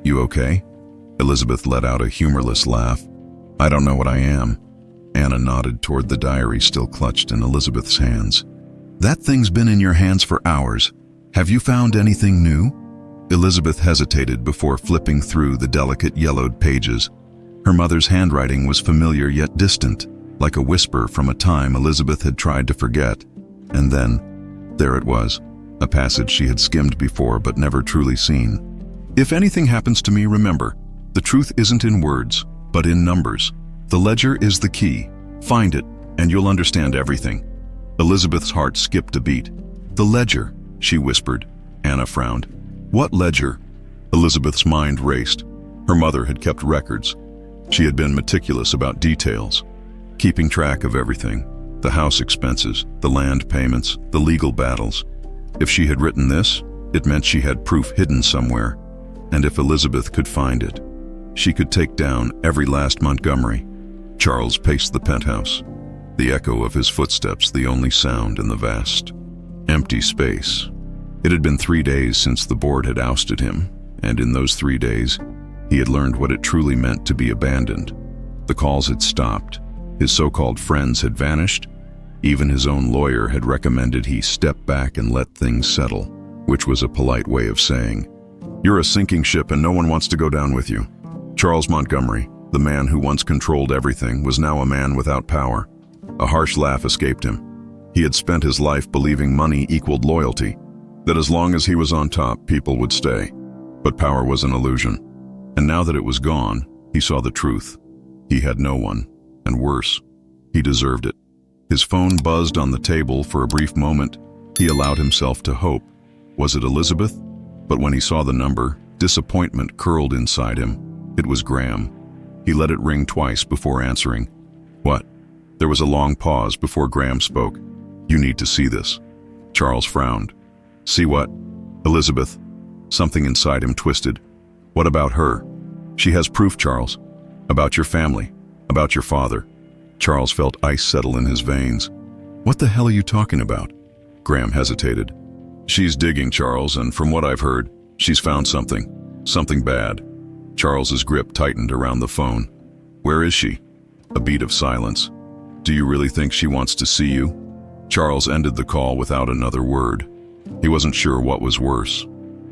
"You okay?" Elizabeth let out a humorless laugh. "I don't know what I am." Anna nodded toward the diary still clutched in Elizabeth's hands. "That thing's been in your hands for hours. Have you found anything new?" Elizabeth hesitated before flipping through the delicate yellowed pages. Her mother's handwriting was familiar yet distant, like a whisper from a time Elizabeth had tried to forget. And then, there it was, a passage she had skimmed before but never truly seen. "If anything happens to me, remember, the truth isn't in words, but in numbers. The ledger is the key. Find it, and you'll understand everything." Elizabeth's heart skipped a beat. "The ledger," she whispered. Anna frowned. "What ledger?" Elizabeth's mind raced. Her mother had kept records. She had been meticulous about details, keeping track of everything: the house expenses, the land payments, the legal battles. If she had written this, it meant she had proof hidden somewhere. And if Elizabeth could find it, she could take down every last Montgomery. Charles paced the penthouse, the echo of his footsteps the only sound in the vast, empty space. It had been 3 days since the board had ousted him, and in those 3 days, he had learned what it truly meant to be abandoned. The calls had stopped. His so-called friends had vanished. Even his own lawyer had recommended he step back and let things settle, which was a polite way of saying, "You're a sinking ship and no one wants to go down with you." Charles Montgomery, the man who once controlled everything, was now a man without power. A harsh laugh escaped him. He had spent his life believing money equaled loyalty, that as long as he was on top, people would stay. But power was an illusion. And now that it was gone, he saw the truth. He had no one, and worse, he deserved it. His phone buzzed on the table for a brief moment. He allowed himself to hope. Was it Elizabeth? But when he saw the number, disappointment curled inside him. It was Graham. He let it ring twice before answering. "What?" There was a long pause before Graham spoke. "You need to see this." Charles frowned. "See what?" "Elizabeth." Something inside him twisted. "What about her?" "She has proof, Charles. About your family. About your father." Charles felt ice settle in his veins. "What the hell are you talking about?" Graham hesitated. "She's digging, Charles, and from what I've heard, she's found something. Something bad." Charles's grip tightened around the phone. "Where is she?" A beat of silence. "Do you really think she wants to see you?" Charles ended the call without another word. He wasn't sure what was worse: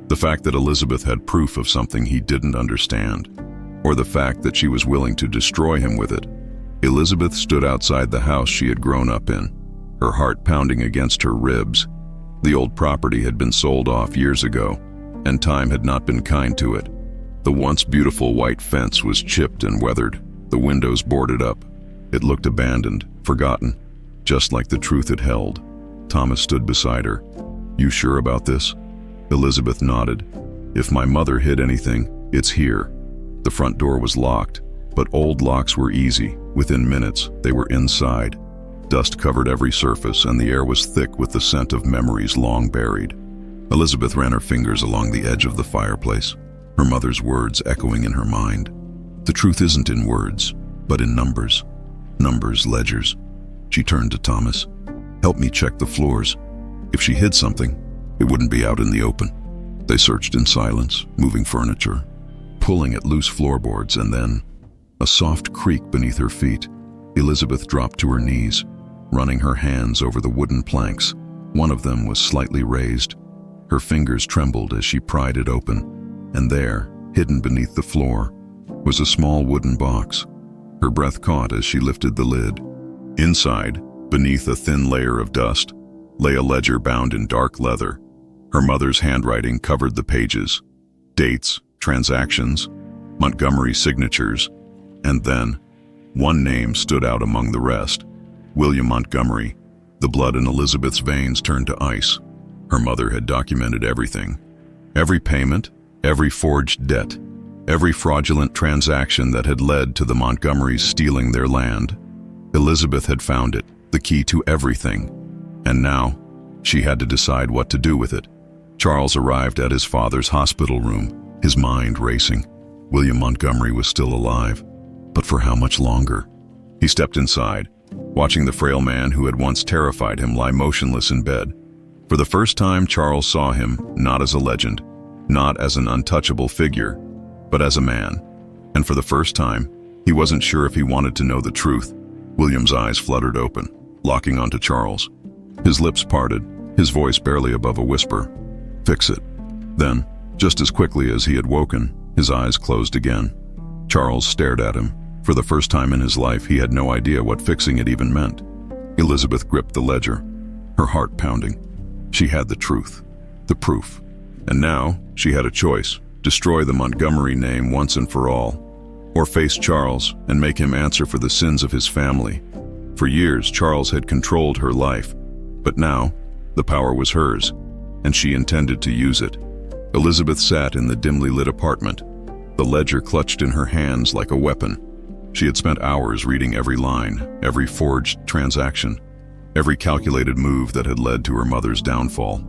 the fact that Elizabeth had proof of something he didn't understand, or the fact that she was willing to destroy him with it. Elizabeth stood outside the house she had grown up in, her heart pounding against her ribs. The old property had been sold off years ago, and time had not been kind to it. The once beautiful white fence was chipped and weathered, the windows boarded up. It looked abandoned, forgotten, just like the truth it held. Thomas stood beside her. "You sure about this?" Elizabeth nodded. "If my mother hid anything, it's here." The front door was locked, but old locks were easy. Within minutes, they were inside. Dust covered every surface, and the air was thick with the scent of memories long buried. Elizabeth ran her fingers along the edge of the fireplace, her mother's words echoing in her mind. "The truth isn't in words, but in numbers. Numbers, ledgers." She turned to Thomas. "Help me check the floors. If she hid something, it wouldn't be out in the open." They searched in silence, moving furniture, pulling at loose floorboards, and then, a soft creak beneath her feet, Elizabeth dropped to her knees, running her hands over the wooden planks. One of them was slightly raised. Her fingers trembled as she pried it open, and there, hidden beneath the floor, was a small wooden box. Her breath caught as she lifted the lid. Inside, beneath a thin layer of dust, lay a ledger bound in dark leather. Her mother's handwriting covered the pages. Dates, transactions, Montgomery signatures, and then, one name stood out among the rest. William Montgomery. The blood in Elizabeth's veins turned to ice. Her mother had documented everything. Every payment, every forged debt, every fraudulent transaction that had led to the Montgomerys stealing their land. Elizabeth had found it, the key to everything. And now, she had to decide what to do with it. Charles arrived at his father's hospital room, his mind racing. William Montgomery was still alive, but for how much longer? He stepped inside, watching the frail man who had once terrified him lie motionless in bed. For the first time, Charles saw him not as a legend, not as an untouchable figure, but as a man. And for the first time, he wasn't sure if he wanted to know the truth. William's eyes fluttered open, locking onto Charles. His lips parted, his voice barely above a whisper. "Fix it." Then, just as quickly as he had woken, his eyes closed again. Charles stared at him. For the first time in his life, he had no idea what fixing it even meant. Elizabeth gripped the ledger, her heart pounding. She had the truth, the proof. And now, she had a choice: destroy the Montgomery name once and for all, or face Charles and make him answer for the sins of his family. For years, Charles had controlled her life, but now, the power was hers, and she intended to use it. Elizabeth sat in the dimly lit apartment, the ledger clutched in her hands like a weapon. She had spent hours reading every line, every forged transaction, every calculated move that had led to her mother's downfall.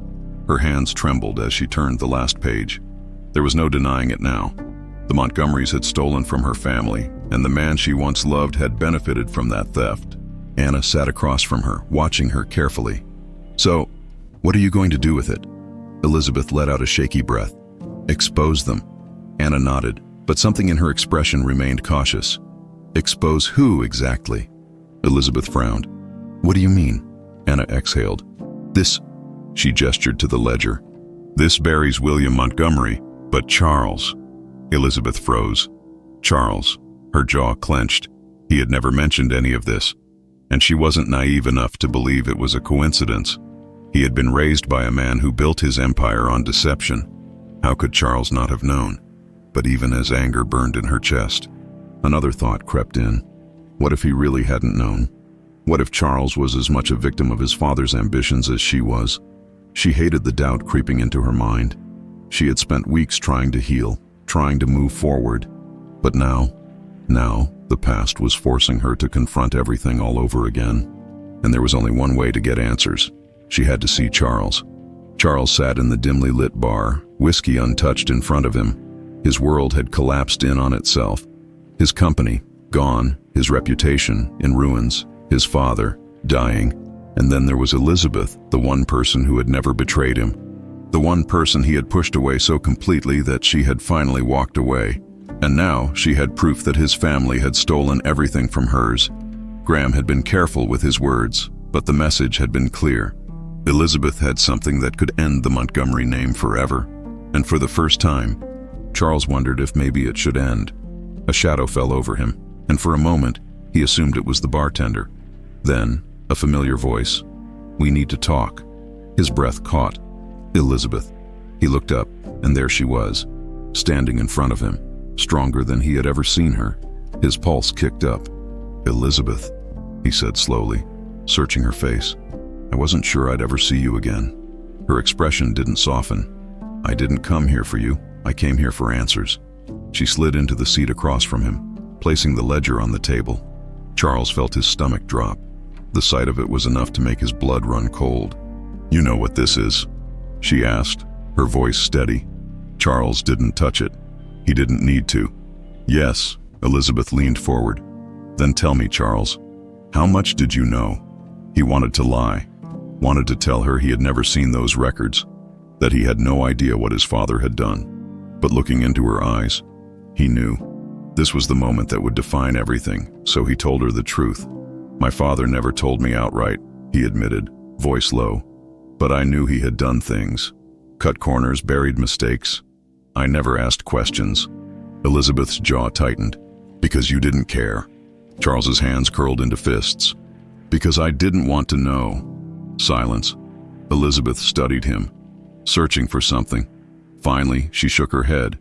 Her hands trembled as she turned the last page. There was no denying it now. The Montgomerys had stolen from her family, and the man she once loved had benefited from that theft. Anna sat across from her, watching her carefully. "So, what are you going to do with it?" Elizabeth let out a shaky breath. "Expose them." Anna nodded, but something in her expression remained cautious. "Expose who exactly?" Elizabeth frowned. "What do you mean?" Anna exhaled. "This," she gestured to the ledger. "This buries William Montgomery, but Charles." Elizabeth froze. Charles. Her jaw clenched. He had never mentioned any of this, and she wasn't naive enough to believe it was a coincidence. He had been raised by a man who built his empire on deception. How could Charles not have known? But even as anger burned in her chest, another thought crept in. What if he really hadn't known? What if Charles was as much a victim of his father's ambitions as she was? She hated the doubt creeping into her mind. She had spent weeks trying to heal, trying to move forward. But now, the past was forcing her to confront everything all over again. And there was only one way to get answers. She had to see Charles. Charles sat in the dimly lit bar, whiskey untouched in front of him. His world had collapsed in on itself. His company, gone, his reputation, in ruins, his father, dying. And then there was Elizabeth, the one person who had never betrayed him. The one person he had pushed away so completely that she had finally walked away. And now she had proof that his family had stolen everything from hers. Graham had been careful with his words, but the message had been clear. Elizabeth had something that could end the Montgomery name forever. And for the first time, Charles wondered if maybe it should end. A shadow fell over him, and for a moment, he assumed it was the bartender. Then, a familiar voice. "We need to talk." His breath caught. Elizabeth. He looked up, and there she was, standing in front of him, stronger than he had ever seen her. His pulse kicked up. "Elizabeth," he said slowly, searching her face. "I wasn't sure I'd ever see you again." Her expression didn't soften. "I didn't come here for you. I came here for answers." She slid into the seat across from him, placing the ledger on the table. Charles felt his stomach drop. The sight of it was enough to make his blood run cold. "You know what this is?" she asked, her voice steady. Charles didn't touch it. He didn't need to. "Yes," Elizabeth leaned forward. "Then tell me, Charles, how much did you know?" He wanted to lie, wanted to tell her he had never seen those records, that he had no idea what his father had done. But looking into her eyes, he knew. This was the moment that would define everything, so he told her the truth. "My father never told me outright," he admitted, voice low. "But I knew he had done things. Cut corners, buried mistakes. I never asked questions." Elizabeth's jaw tightened. "Because you didn't care." Charles's hands curled into fists. Because I didn't want to know. Silence. Elizabeth studied him, searching for something. Finally, she shook her head.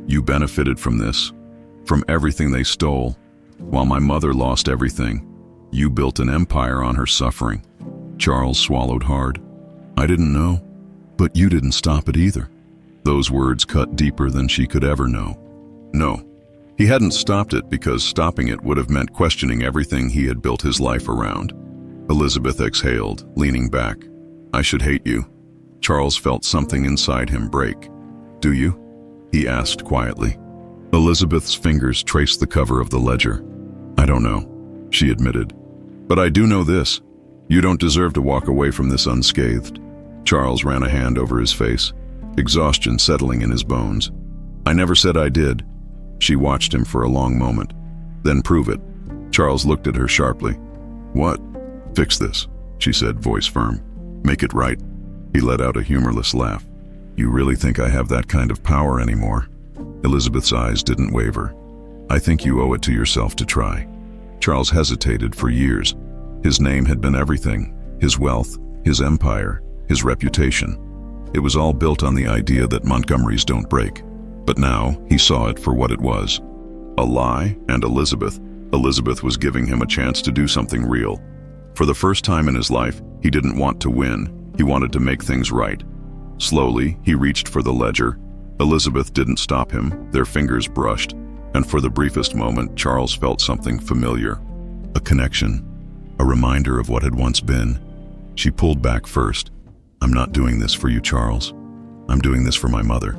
You benefited from this, from everything they stole. While my mother lost everything, you built an empire on her suffering. Charles swallowed hard. I didn't know, but you didn't stop it either. Those words cut deeper than she could ever know. No, he hadn't stopped it because stopping it would have meant questioning everything he had built his life around. Elizabeth exhaled, leaning back. I should hate you. Charles felt something inside him break. Do you? He asked quietly. Elizabeth's fingers traced the cover of the ledger. I don't know, she admitted. But I do know this. You don't deserve to walk away from this unscathed. Charles ran a hand over his face, exhaustion settling in his bones. I never said I did. She watched him for a long moment. Then prove it. Charles looked at her sharply. What? Fix this, she said, voice firm. Make it right. He let out a humorless laugh. You really think I have that kind of power anymore? Elizabeth's eyes didn't waver. I think you owe it to yourself to try. Charles hesitated for years. His name had been everything. His wealth, his empire, his reputation. It was all built on the idea that Montgomerys don't break. But now he saw it for what it was. A lie, and Elizabeth was giving him a chance to do something real. For the first time in his life, he didn't want to win. He wanted to make things right. Slowly, he reached for the ledger. Elizabeth didn't stop him. Their fingers brushed. And for the briefest moment, Charles felt something familiar. A connection. A reminder of what had once been. She pulled back first. I'm not doing this for you, Charles. I'm doing this for my mother.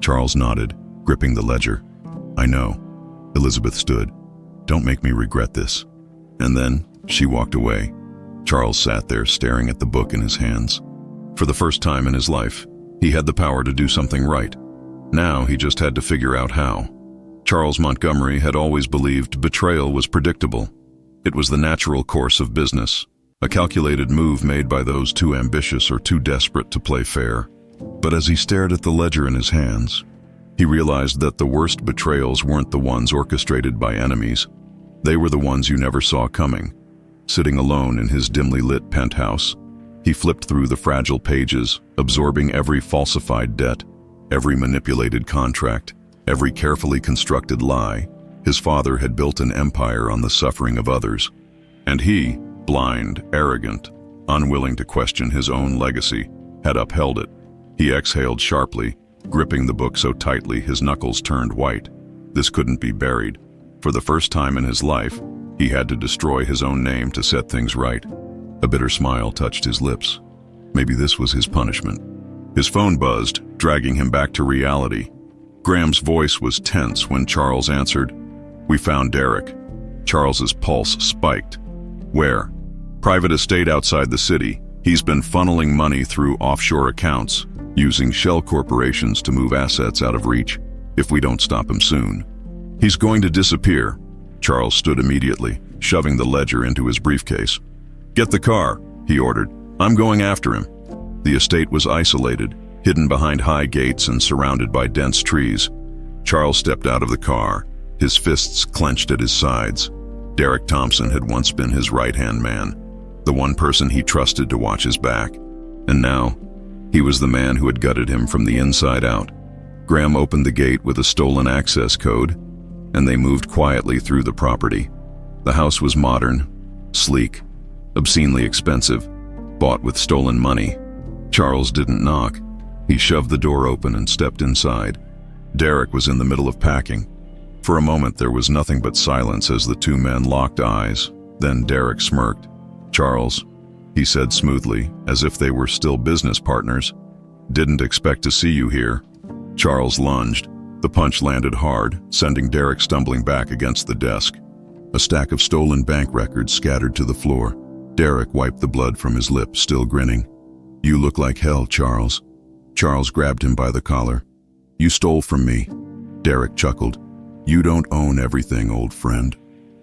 Charles nodded, gripping the ledger. I know. Elizabeth stood. Don't make me regret this. And then she walked away. Charles sat there staring at the book in his hands. For the first time in his life, he had the power to do something right. Now he just had to figure out how. Charles Montgomery had always believed betrayal was predictable. It was the natural course of business, a calculated move made by those too ambitious or too desperate to play fair. But as he stared at the ledger in his hands, he realized that the worst betrayals weren't the ones orchestrated by enemies. They were the ones you never saw coming. Sitting alone in his dimly lit penthouse, he flipped through the fragile pages, absorbing every falsified debt, every manipulated contract, every carefully constructed lie. His father had built an empire on the suffering of others. And he, blind, arrogant, unwilling to question his own legacy, had upheld it. He exhaled sharply, gripping the book so tightly his knuckles turned white. This couldn't be buried. For the first time in his life, he had to destroy his own name to set things right. A bitter smile touched his lips. Maybe this was his punishment. His phone buzzed, dragging him back to reality. Graham's voice was tense when Charles answered. We found Derek. Charles's pulse spiked. Where? Private estate outside the city. He's been funneling money through offshore accounts, using shell corporations to move assets out of reach, if we don't stop him soon. He's going to disappear. Charles stood immediately, shoving the ledger into his briefcase. Get the car, he ordered. I'm going after him. The estate was isolated, hidden behind high gates and surrounded by dense trees. Charles stepped out of the car, his fists clenched at his sides. Derek Thompson had once been his right-hand man, the one person he trusted to watch his back. And now, he was the man who had gutted him from the inside out. Graham opened the gate with a stolen access code, and they moved quietly through the property. The house was modern, sleek, obscenely expensive, bought with stolen money. Charles didn't knock. He shoved the door open and stepped inside. Derek was in the middle of packing. For a moment there was nothing but silence as the two men locked eyes. Then Derek smirked. Charles, he said smoothly, as if they were still business partners. Didn't expect to see you here. Charles lunged. The punch landed hard, sending Derek stumbling back against the desk. A stack of stolen bank records scattered to the floor. Derek wiped the blood from his lip, still grinning. You look like hell, Charles. Charles grabbed him by the collar. You stole from me. Derek chuckled. You don't own everything, old friend.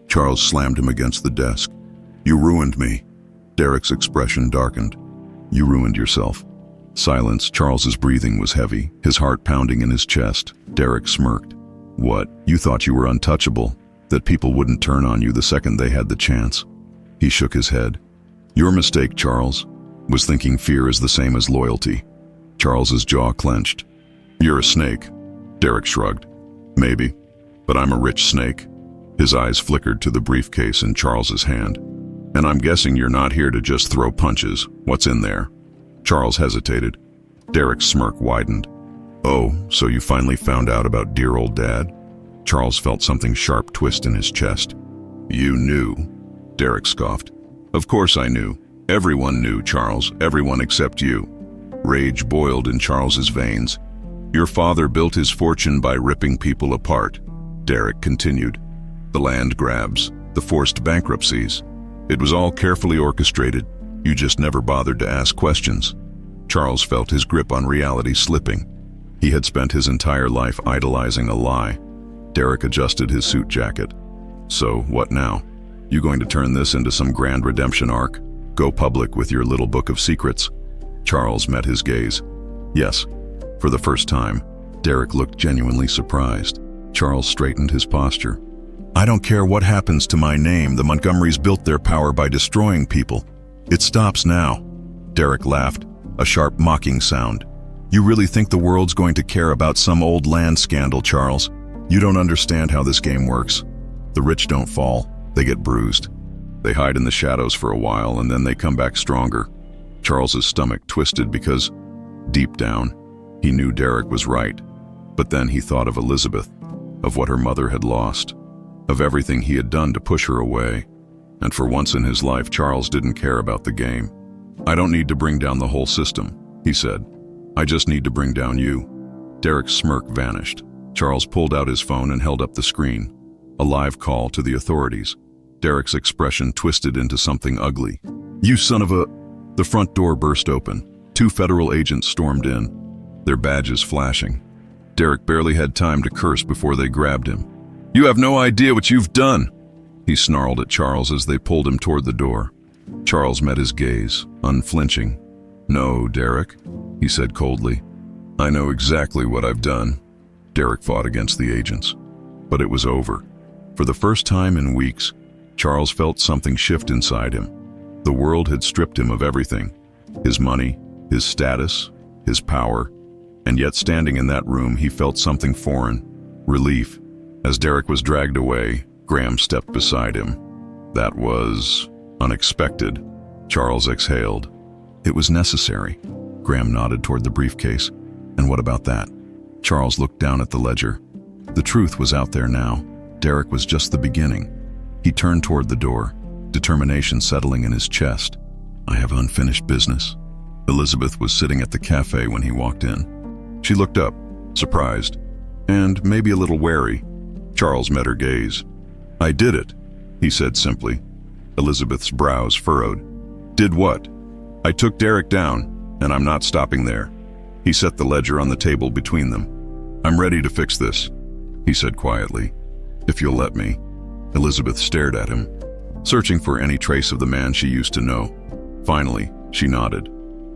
Charles slammed him against the desk. You ruined me. Derek's expression darkened. You ruined yourself. Silence. Charles's breathing was heavy, his heart pounding in his chest. Derek smirked. What? You thought you were untouchable, that people wouldn't turn on you the second they had the chance. He shook his head. Your mistake, Charles, was thinking fear is the same as loyalty. Charles's jaw clenched. You're a snake. Derek shrugged. Maybe, but I'm a rich snake. His eyes flickered to the briefcase in Charles's hand. And I'm guessing you're not here to just throw punches. What's in there? Charles hesitated. Derek's smirk widened. Oh, so you finally found out about dear old Dad? Charles felt something sharp twist in his chest. You knew, Derek scoffed. Of course I knew. Everyone knew, Charles, everyone except you. Rage boiled in Charles's veins. Your father built his fortune by ripping people apart, Derek continued. The land grabs, the forced bankruptcies. It was all carefully orchestrated. You just never bothered to ask questions. Charles felt his grip on reality slipping. He had spent his entire life idolizing a lie. Derek adjusted his suit jacket. So, what now? You going to turn this into some grand redemption arc? Go public with your little book of secrets? Charles met his gaze. Yes. For the first time, Derek looked genuinely surprised. Charles straightened his posture. I don't care what happens to my name. The Montgomerys built their power by destroying people. It stops now. Derek laughed, a sharp mocking sound. You really think the world's going to care about some old land scandal, Charles? You don't understand how this game works. The rich don't fall, they get bruised. They hide in the shadows for a while and then they come back stronger. Charles's stomach twisted because, deep down, he knew Derek was right. But then he thought of Elizabeth, of what her mother had lost, of everything he had done to push her away. And for once in his life, Charles didn't care about the game. I don't need to bring down the whole system, he said. I just need to bring down you. Derek's smirk vanished. Charles pulled out his phone and held up the screen. A live call to the authorities. Derek's expression twisted into something ugly. You son of a... The front door burst open. 2 federal agents stormed in, their badges flashing. Derek barely had time to curse before they grabbed him. You have no idea what you've done, he snarled at Charles as they pulled him toward the door. Charles met his gaze, unflinching. No, Derek, he said coldly. I know exactly what I've done. Derek fought against the agents. But it was over. For the first time in weeks, Charles felt something shift inside him. The world had stripped him of everything. His money, his status, his power. And yet standing in that room, he felt something foreign. Relief. As Derek was dragged away, Graham stepped beside him. That was unexpected. Charles exhaled. It was necessary. Graham nodded toward the briefcase. And what about that? Charles looked down at the ledger. The truth was out there now. Derek was just the beginning. He turned toward the door, determination settling in his chest. I have unfinished business. Elizabeth was sitting at the cafe when he walked in. She looked up, surprised, and maybe a little wary. Charles met her gaze. I did it, he said simply. Elizabeth's brows furrowed. Did what? I took Derek down, and I'm not stopping there. He set the ledger on the table between them. I'm ready to fix this, he said quietly. If you'll let me. Elizabeth stared at him, searching for any trace of the man she used to know. Finally, she nodded.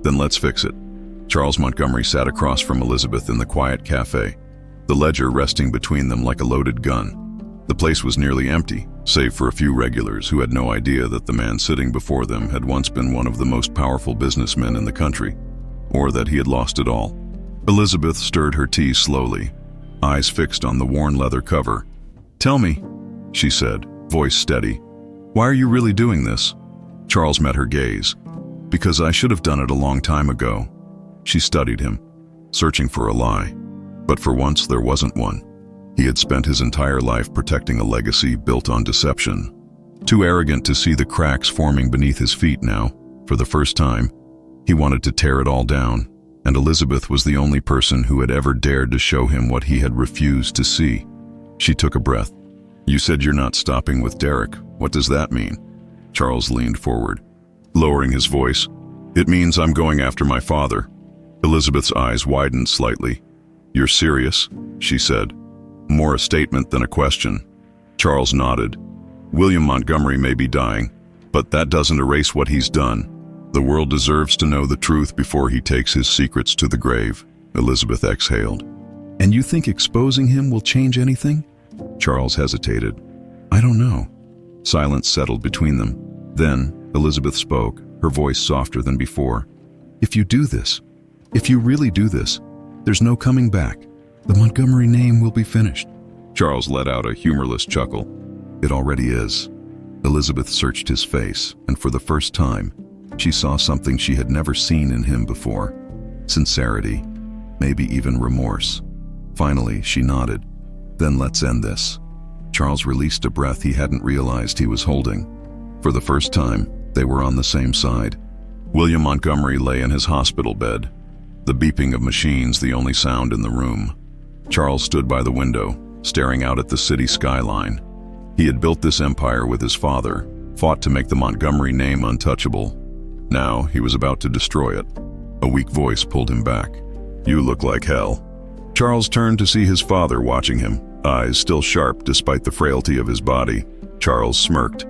Then let's fix it. Charles Montgomery sat across from Elizabeth in the quiet cafe, the ledger resting between them like a loaded gun. The place was nearly empty, save for a few regulars who had no idea that the man sitting before them had once been one of the most powerful businessmen in the country, or that he had lost it all. Elizabeth stirred her tea slowly, eyes fixed on the worn leather cover. Tell me, she said, voice steady. Why are you really doing this? Charles met her gaze. Because I should have done it a long time ago. She studied him, searching for a lie. But for once there wasn't one. He had spent his entire life protecting a legacy built on deception. Too arrogant to see the cracks forming beneath his feet now, for the first time, he wanted to tear it all down, and Elizabeth was the only person who had ever dared to show him what he had refused to see. She took a breath. You said you're not stopping with Derek. What does that mean? Charles leaned forward, lowering his voice. It means I'm going after my father. Elizabeth's eyes widened slightly. You're serious? She said. More a statement than a question. Charles nodded. William Montgomery may be dying, but that doesn't erase what he's done. The world deserves to know the truth before he takes his secrets to the grave. Elizabeth exhaled. And you think exposing him will change anything? Charles hesitated. I don't know. Silence settled between them. Then Elizabeth spoke, her voice softer than before. "If you do this, if you really do this, there's no coming back. The Montgomery name will be finished." Charles let out a humorless chuckle. "It already is." Elizabeth searched his face, and for the first time, she saw something she had never seen in him before. Sincerity, maybe even remorse. Finally, she nodded. "Then let's end this." Charles released a breath he hadn't realized he was holding. For the first time, they were on the same side. William Montgomery lay in his hospital bed, the beeping of machines the only sound in the room. Charles stood by the window, staring out at the city skyline. He had built this empire with his father, fought to make the Montgomery name untouchable. Now he was about to destroy it. A weak voice pulled him back. "You look like hell." Charles turned to see his father watching him, eyes still sharp despite the frailty of his body. Charles smirked.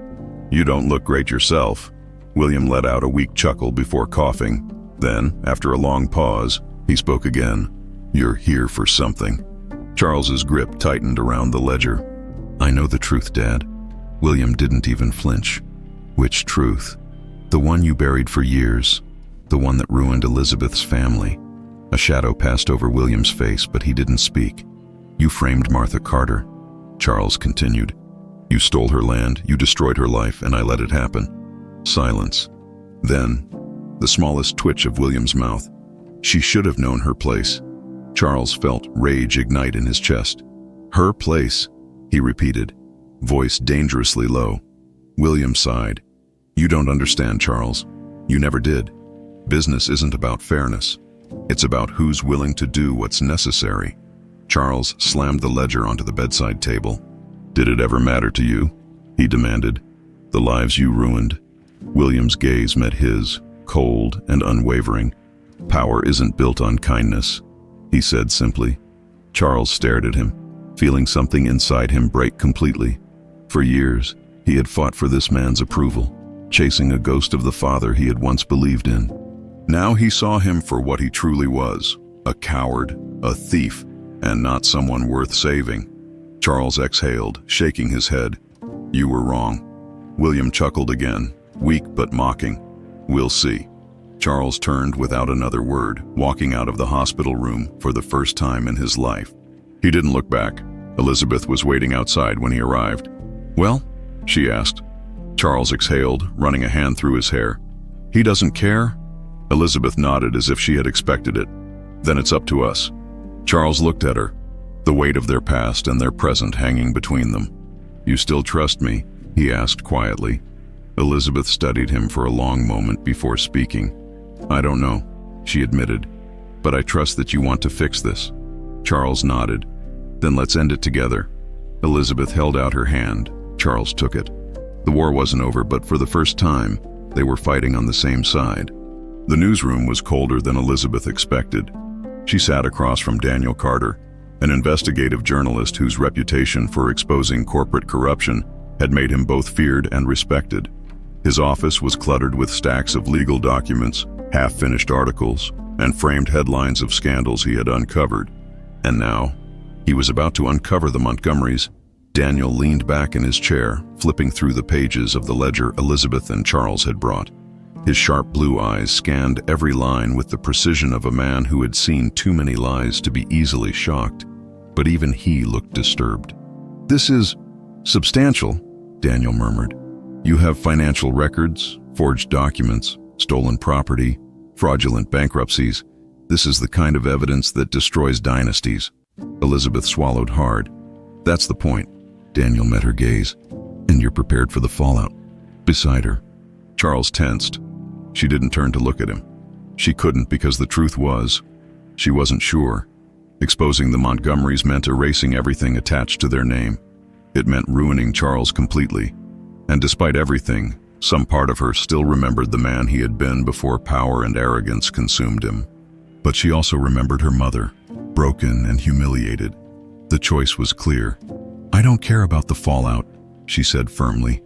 "You don't look great yourself." William let out a weak chuckle before coughing. Then, after a long pause, he spoke again. "You're here for something." Charles's grip tightened around the ledger. "I know the truth, Dad." William didn't even flinch. "Which truth?" "The one you buried for years. The one that ruined Elizabeth's family." A shadow passed over William's face, but he didn't speak. "You framed Martha Carter," Charles continued. "You stole her land, you destroyed her life, and I let it happen." Silence. Then, the smallest twitch of William's mouth. "She should have known her place." Charles felt rage ignite in his chest. "Her place," he repeated, voice dangerously low. William sighed. "You don't understand, Charles. You never did. Business isn't about fairness. It's about who's willing to do what's necessary." Charles slammed the ledger onto the bedside table. "Did it ever matter to you?" he demanded. "The lives you ruined?" William's gaze met his, cold and unwavering. "Power isn't built on kindness," he said simply. Charles stared at him, feeling something inside him break completely. For years, he had fought for this man's approval, chasing a ghost of the father he had once believed in. Now he saw him for what he truly was, a coward, a thief, and not someone worth saving. Charles exhaled, shaking his head. "You were wrong." William chuckled again, weak but mocking. "We'll see." Charles turned without another word, walking out of the hospital room for the first time in his life. He didn't look back. Elizabeth was waiting outside when he arrived. "Well?" she asked. Charles exhaled, running a hand through his hair. "He doesn't care?" Elizabeth nodded as if she had expected it. "Then it's up to us." Charles looked at her, the weight of their past and their present hanging between them. "You still trust me?" he asked quietly. Elizabeth studied him for a long moment before speaking. "I don't know," she admitted, "but I trust that you want to fix this." Charles nodded. "Then let's end it together." Elizabeth held out her hand. Charles took it. The war wasn't over, but for the first time, they were fighting on the same side. The newsroom was colder than Elizabeth expected. She sat across from Daniel Carter, an investigative journalist whose reputation for exposing corporate corruption had made him both feared and respected. His office was cluttered with stacks of legal documents, half-finished articles, and framed headlines of scandals he had uncovered. And now, he was about to uncover the Montgomerys. Daniel leaned back in his chair, flipping through the pages of the ledger Elizabeth and Charles had brought. His sharp blue eyes scanned every line with the precision of a man who had seen too many lies to be easily shocked. But even he looked disturbed. "This is substantial," Daniel murmured. "You have financial records, forged documents, stolen property, fraudulent bankruptcies. This is the kind of evidence that destroys dynasties." Elizabeth swallowed hard. "That's the point." Daniel met her gaze. "And you're prepared for the fallout." Beside her, Charles tensed. She didn't turn to look at him. She couldn't because the truth was, she wasn't sure. Exposing the Montgomerys meant erasing everything attached to their name. It meant ruining Charles completely. And despite everything, some part of her still remembered the man he had been before power and arrogance consumed him. But she also remembered her mother, broken and humiliated. The choice was clear. "I don't care about the fallout," she said firmly.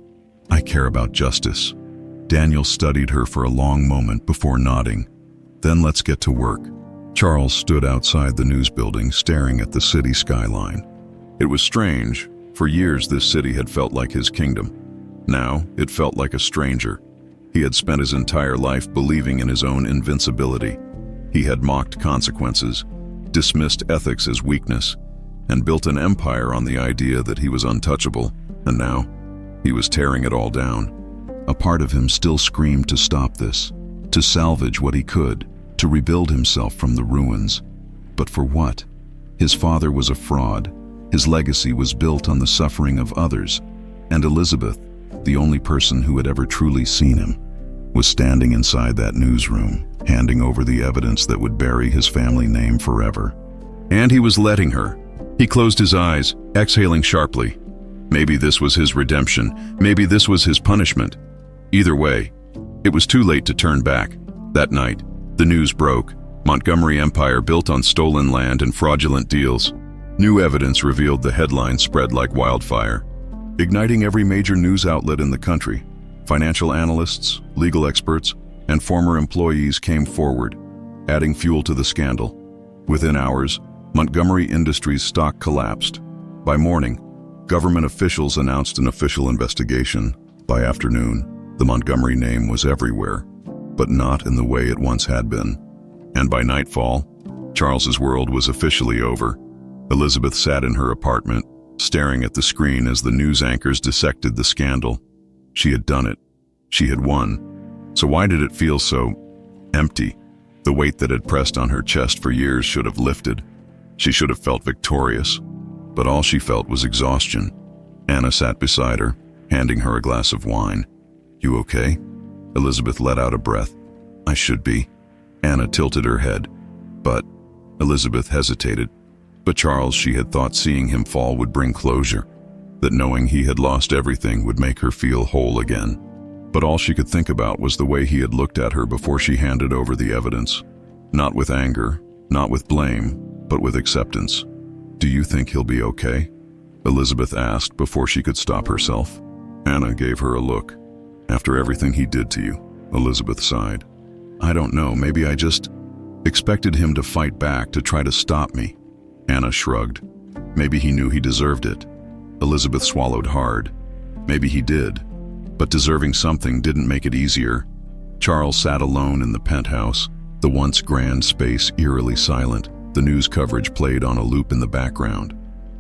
"I care about justice." Daniel studied her for a long moment before nodding. "Then let's get to work." Charles stood outside the news building, staring at the city skyline. It was strange. For years, this city had felt like his kingdom. Now, it felt like a stranger. He had spent his entire life believing in his own invincibility. He had mocked consequences, dismissed ethics as weakness, and built an empire on the idea that he was untouchable, and now, he was tearing it all down. A part of him still screamed to stop this, to salvage what he could, to rebuild himself from the ruins. But for what? His father was a fraud. His legacy was built on the suffering of others, and Elizabeth, the only person who had ever truly seen him, was standing inside that newsroom, handing over the evidence that would bury his family name forever. And he was letting her. He closed his eyes, exhaling sharply. Maybe this was his redemption. Maybe this was his punishment. Either way, it was too late to turn back. That night, the news broke. Montgomery Empire built on stolen land and fraudulent deals. New evidence revealed the headlines spread like wildfire, igniting every major news outlet in the country. Financial analysts, legal experts, and former employees came forward, adding fuel to the scandal. Within hours, Montgomery Industries' stock collapsed. By morning, government officials announced an official investigation. By afternoon, the Montgomery name was everywhere, but not in the way it once had been. And by nightfall, Charles's world was officially over. Elizabeth sat in her apartment, staring at the screen as the news anchors dissected the scandal. She had done it. She had won. So why did it feel so empty? The weight that had pressed on her chest for years should have lifted. She should have felt victorious. But all she felt was exhaustion. Anna sat beside her, handing her a glass of wine. "You okay?" Elizabeth let out a breath. "I should be." Anna tilted her head. But Elizabeth hesitated. But Charles, she had thought seeing him fall would bring closure, that knowing he had lost everything would make her feel whole again. But all she could think about was the way he had looked at her before she handed over the evidence. Not with anger, not with blame, but with acceptance. "Do you think he'll be okay?" Elizabeth asked before she could stop herself. Anna gave her a look. "After everything he did to you," Elizabeth sighed. "I don't know, maybe I just expected him to fight back, to try to stop me." Anna shrugged. "Maybe he knew he deserved it." Elizabeth swallowed hard. Maybe he did, but deserving something didn't make it easier. Charles sat alone in the penthouse, the once grand space eerily silent. The news coverage played on a loop in the background.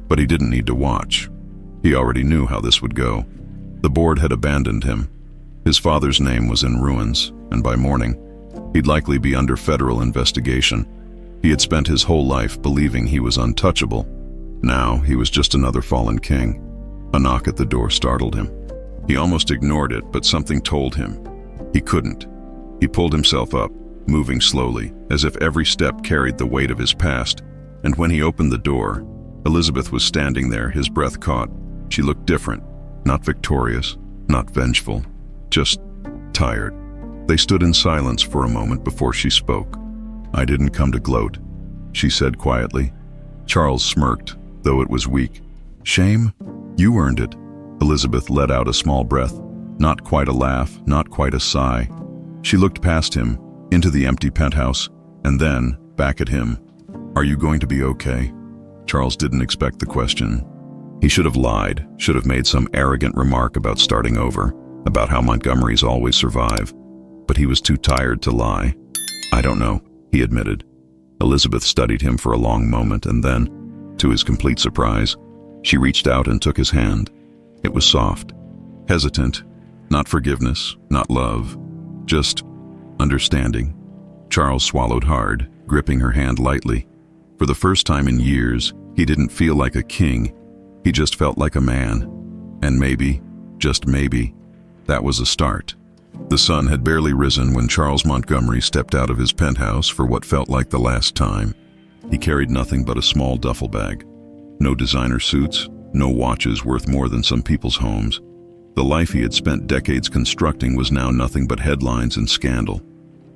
But he didn't need to watch. He already knew how this would go. The board had abandoned him. His father's name was in ruins, and by morning, he'd likely be under federal investigation. He had spent his whole life believing he was untouchable. Now he was just another fallen king. A knock at the door startled him. He almost ignored it, but something told him he couldn't. He pulled himself up, moving slowly, as if every step carried the weight of his past. And when he opened the door, Elizabeth was standing there, his breath caught. She looked different, not victorious, not vengeful, just tired. They stood in silence for a moment before she spoke. "I didn't come to gloat," she said quietly. Charles smirked, though it was weak. "Shame? You earned it." Elizabeth let out a small breath, not quite a laugh, not quite a sigh. She looked past him, into the empty penthouse, and then back at him. "Are you going to be okay?" Charles didn't expect the question. He should have lied, should have made some arrogant remark about starting over, about how Montgomerys always survive. But he was too tired to lie. "I don't know," he admitted. Elizabeth studied him for a long moment, and then, to his complete surprise, she reached out and took his hand. It was soft, hesitant, not forgiveness, not love, just understanding. Charles swallowed hard, gripping her hand lightly. For the first time in years, he didn't feel like a king. He just felt like a man. And maybe, just maybe, that was a start. The sun had barely risen when Charles Montgomery stepped out of his penthouse for what felt like the last time. He carried nothing but a small duffel bag. No designer suits, no watches worth more than some people's homes. The life he had spent decades constructing was now nothing but headlines and scandal.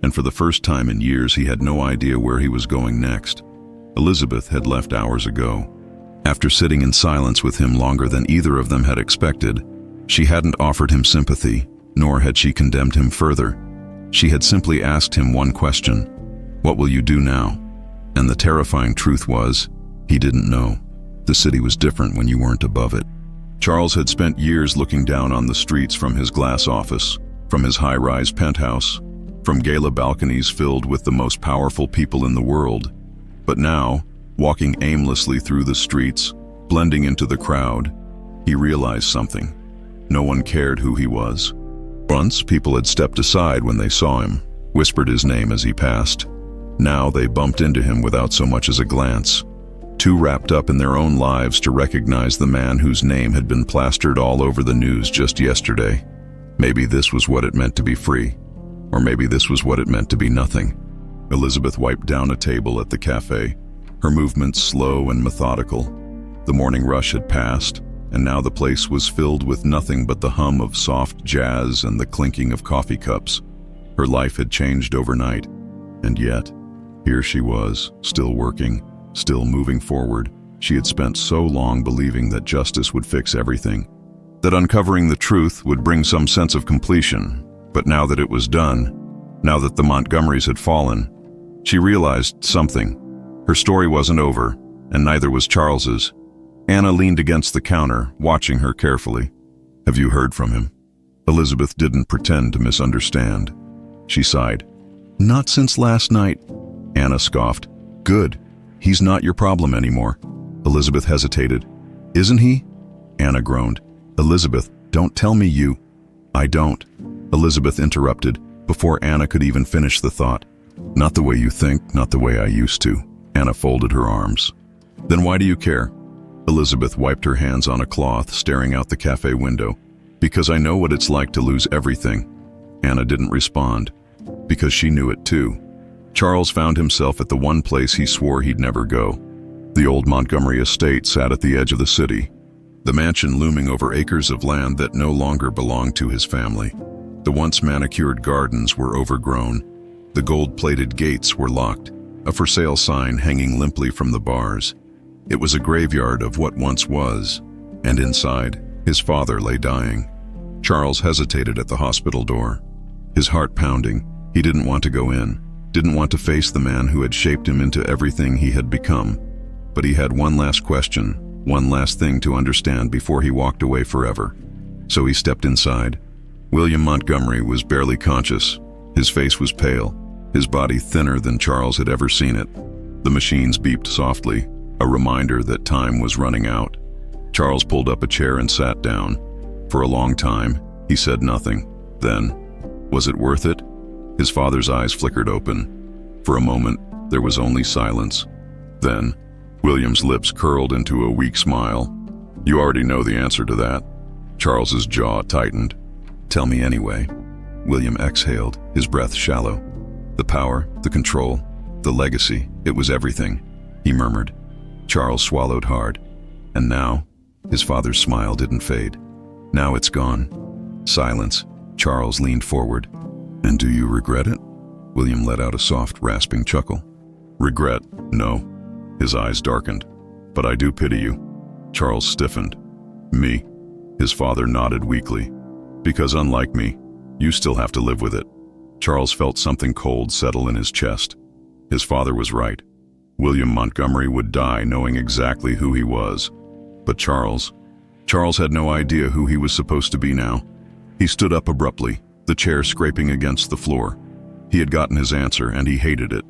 And for the first time in years, he had no idea where he was going next. Elizabeth had left hours ago. After sitting in silence with him longer than either of them had expected, she hadn't offered him sympathy, nor had she condemned him further. She had simply asked him one question: "What will you do now?" And the terrifying truth was, he didn't know. The city was different when you weren't above it. Charles had spent years looking down on the streets from his glass office, from his high-rise penthouse, from gala balconies filled with the most powerful people in the world. But now, walking aimlessly through the streets, blending into the crowd, he realized something. No one cared who he was. Once, people had stepped aside when they saw him, whispered his name as he passed. Now they bumped into him without so much as a glance, too wrapped up in their own lives to recognize the man whose name had been plastered all over the news just yesterday. Maybe this was what it meant to be free, or maybe this was what it meant to be nothing. Elizabeth wiped down a table at the cafe, her movements slow and methodical. The morning rush had passed, and now the place was filled with nothing but the hum of soft jazz and the clinking of coffee cups. Her life had changed overnight, and yet, here she was, still working, still moving forward. She had spent so long believing that justice would fix everything, that uncovering the truth would bring some sense of completion. But now that it was done, now that the Montgomerys had fallen, she realized something. Her story wasn't over, and neither was Charles's. Anna leaned against the counter, watching her carefully. "Have you heard from him?" Elizabeth didn't pretend to misunderstand. She sighed. "Not since last night." Anna scoffed. "Good. He's not your problem anymore." Elizabeth hesitated. "Isn't he?" Anna groaned. "Elizabeth, don't tell me you—" "I don't," Elizabeth interrupted, before Anna could even finish the thought. "Not the way you think, not the way I used to." Anna folded her arms. "Then why do you care?" Elizabeth wiped her hands on a cloth, staring out the cafe window. "Because I know what it's like to lose everything." Anna didn't respond, because she knew it too. Charles found himself at the one place he swore he'd never go. The old Montgomery Estate sat at the edge of the city, the mansion looming over acres of land that no longer belonged to his family. The once manicured gardens were overgrown. The gold-plated gates were locked, a for sale sign hanging limply from the bars. It was a graveyard of what once was, and inside, his father lay dying. Charles hesitated at the hospital door, his heart pounding. He didn't want to go in, didn't want to face the man who had shaped him into everything he had become. But he had one last question, one last thing to understand before he walked away forever. So he stepped inside. William Montgomery was barely conscious. His face was pale, his body thinner than Charles had ever seen it. The machines beeped softly, a reminder that time was running out. Charles pulled up a chair and sat down. For a long time, he said nothing. Then, was it worth it? His father's eyes flickered open. For a moment, there was only silence. Then, William's lips curled into a weak smile. "You already know the answer to that." Charles's jaw tightened. "Tell me anyway." William exhaled, his breath shallow. "The power, the control, the legacy, it was everything," he murmured. Charles swallowed hard. "And now?" His father's smile didn't fade. "Now it's gone." Silence. Charles leaned forward. "And do you regret it?" William let out a soft, rasping chuckle. "Regret? No." His eyes darkened. "But I do pity you." Charles stiffened. "Me?" His father nodded weakly. "Because unlike me, you still have to live with it." Charles felt something cold settle in his chest. His father was right. William Montgomery would die knowing exactly who he was. But Charles had no idea who he was supposed to be now. He stood up abruptly, the chair scraping against the floor. He had gotten his answer, and he hated it.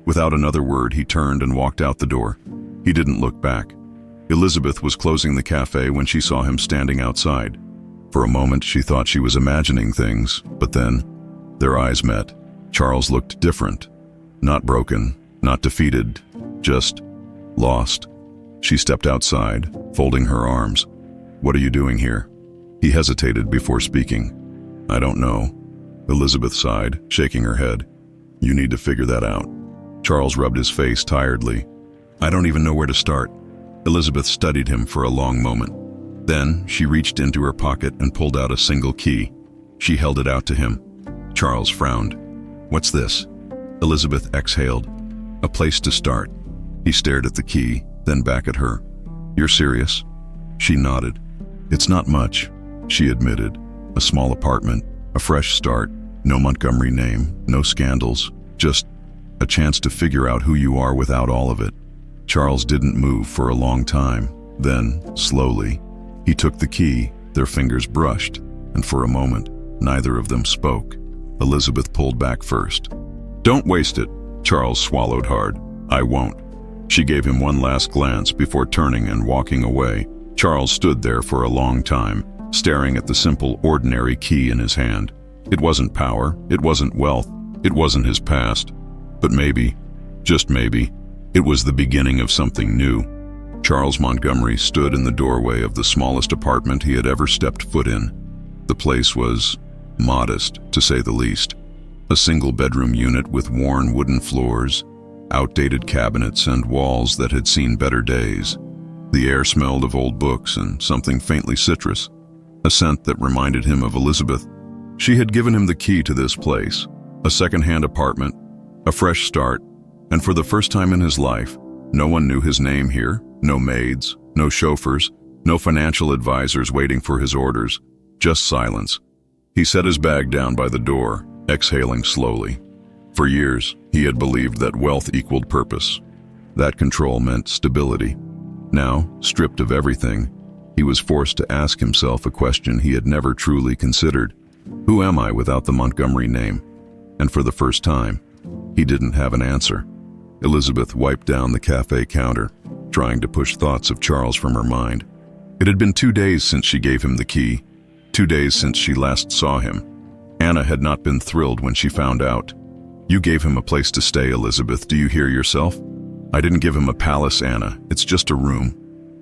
Without another word, he turned and walked out the door. He didn't look back. Elizabeth was closing the cafe when she saw him standing outside. For a moment, she thought she was imagining things, but then, their eyes met. Charles looked different. Not broken, not defeated, just lost. She stepped outside, folding her arms. "What are you doing here?" He hesitated before speaking. "I don't know." Elizabeth sighed, shaking her head. "You need to figure that out." Charles rubbed his face tiredly. "I don't even know where to start." Elizabeth studied him for a long moment. Then she reached into her pocket and pulled out a single key. She held it out to him. Charles frowned. "What's this?" Elizabeth exhaled. "A place to start." He stared at the key, then back at her. "You're serious?" She nodded. "It's not much," she admitted. "A small apartment, a fresh start, no Montgomery name, no scandals, just a chance to figure out who you are without all of it." Charles didn't move for a long time. Then, slowly, He took the key, their fingers brushed, and for a moment, neither of them spoke. Elizabeth pulled back first. "Don't waste it," Charles swallowed hard. "I won't." She gave him one last glance before turning and walking away. Charles stood there for a long time, staring at the simple, ordinary key in his hand. It wasn't power, it wasn't wealth, it wasn't his past. But maybe, just maybe, it was the beginning of something new. Charles Montgomery stood in the doorway of the smallest apartment he had ever stepped foot in. The place was modest, to say the least. A single-bedroom unit with worn wooden floors, outdated cabinets, and walls that had seen better days. The air smelled of old books and something faintly citrus, a scent that reminded him of Elizabeth. She had given him the key to this place, a second-hand apartment, a fresh start, and for the first time in his life, no one knew his name here, no maids, no chauffeurs, no financial advisors waiting for his orders, just silence. He set his bag down by the door, exhaling slowly. For years, he had believed that wealth equaled purpose. That control meant stability. Now, stripped of everything, he was forced to ask himself a question he had never truly considered. Who am I without the Montgomery name? And for the first time, he didn't have an answer. Elizabeth wiped down the cafe counter, trying to push thoughts of Charles from her mind. It had been 2 days since she gave him the key, 2 days since she last saw him. Anna had not been thrilled when she found out. "You gave him a place to stay, Elizabeth, do you hear yourself?" "I didn't give him a palace, Anna. It's just a room."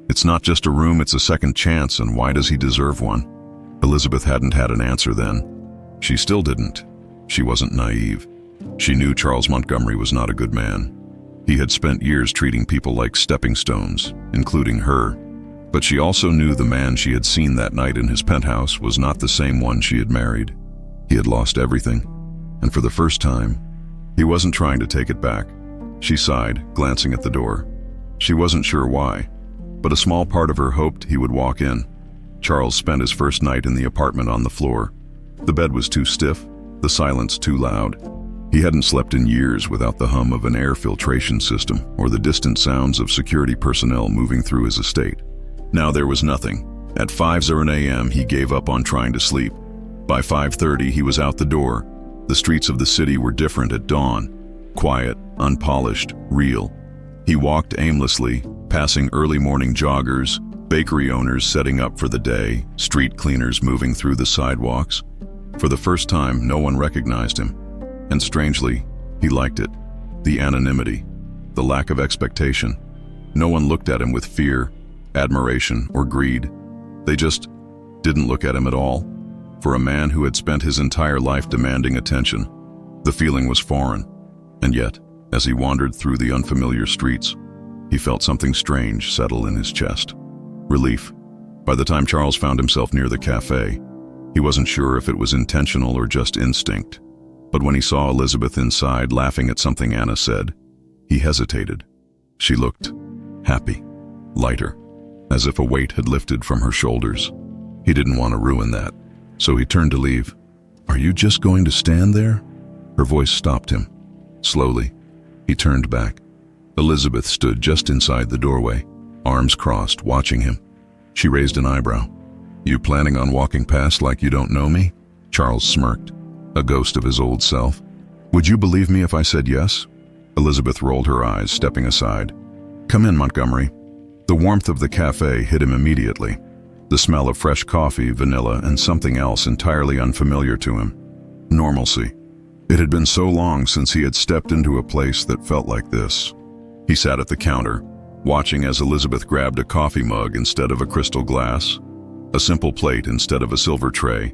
"It's not just a room, it's a second chance, and why does he deserve one?" Elizabeth hadn't had an answer then. She still didn't. She wasn't naive. She knew Charles Montgomery was not a good man. He had spent years treating people like stepping stones, including her. But she also knew the man she had seen that night in his penthouse was not the same one she had married. He had lost everything, and for the first time, he wasn't trying to take it back. She sighed, glancing at the door. She wasn't sure why, but a small part of her hoped he would walk in. Charles spent his first night in the apartment on the floor. The bed was too stiff, the silence too loud. He hadn't slept in years without the hum of an air filtration system or the distant sounds of security personnel moving through his estate. Now there was nothing. At 5:00 a.m. he gave up on trying to sleep. By 5:30 he was out the door. The streets of the city were different at dawn. Quiet, unpolished, real. He walked aimlessly, passing early morning joggers, bakery owners setting up for the day, street cleaners moving through the sidewalks. For the first time, no one recognized him. And strangely, he liked it. The anonymity, the lack of expectation. No one looked at him with fear, admiration, or greed. They just didn't look at him at all. For a man who had spent his entire life demanding attention, the feeling was foreign. And yet, as he wandered through the unfamiliar streets, he felt something strange settle in his chest. Relief. By the time Charles found himself near the cafe, he wasn't sure if it was intentional or just instinct. But when he saw Elizabeth inside laughing at something Anna said, he hesitated. She looked happy, lighter, as if a weight had lifted from her shoulders. He didn't want to ruin that, so he turned to leave. "Are you just going to stand there?" Her voice stopped him. Slowly, he turned back. Elizabeth stood just inside the doorway, arms crossed, watching him. She raised an eyebrow. "You planning on walking past like you don't know me?" Charles smirked, a ghost of his old self. "Would you believe me if I said yes?" Elizabeth rolled her eyes, stepping aside. "Come in, Montgomery." The warmth of the cafe hit him immediately. The smell of fresh coffee, vanilla, and something else entirely unfamiliar to him. Normalcy. It had been so long since he had stepped into a place that felt like this. He sat at the counter, watching as Elizabeth grabbed a coffee mug instead of a crystal glass, a simple plate instead of a silver tray.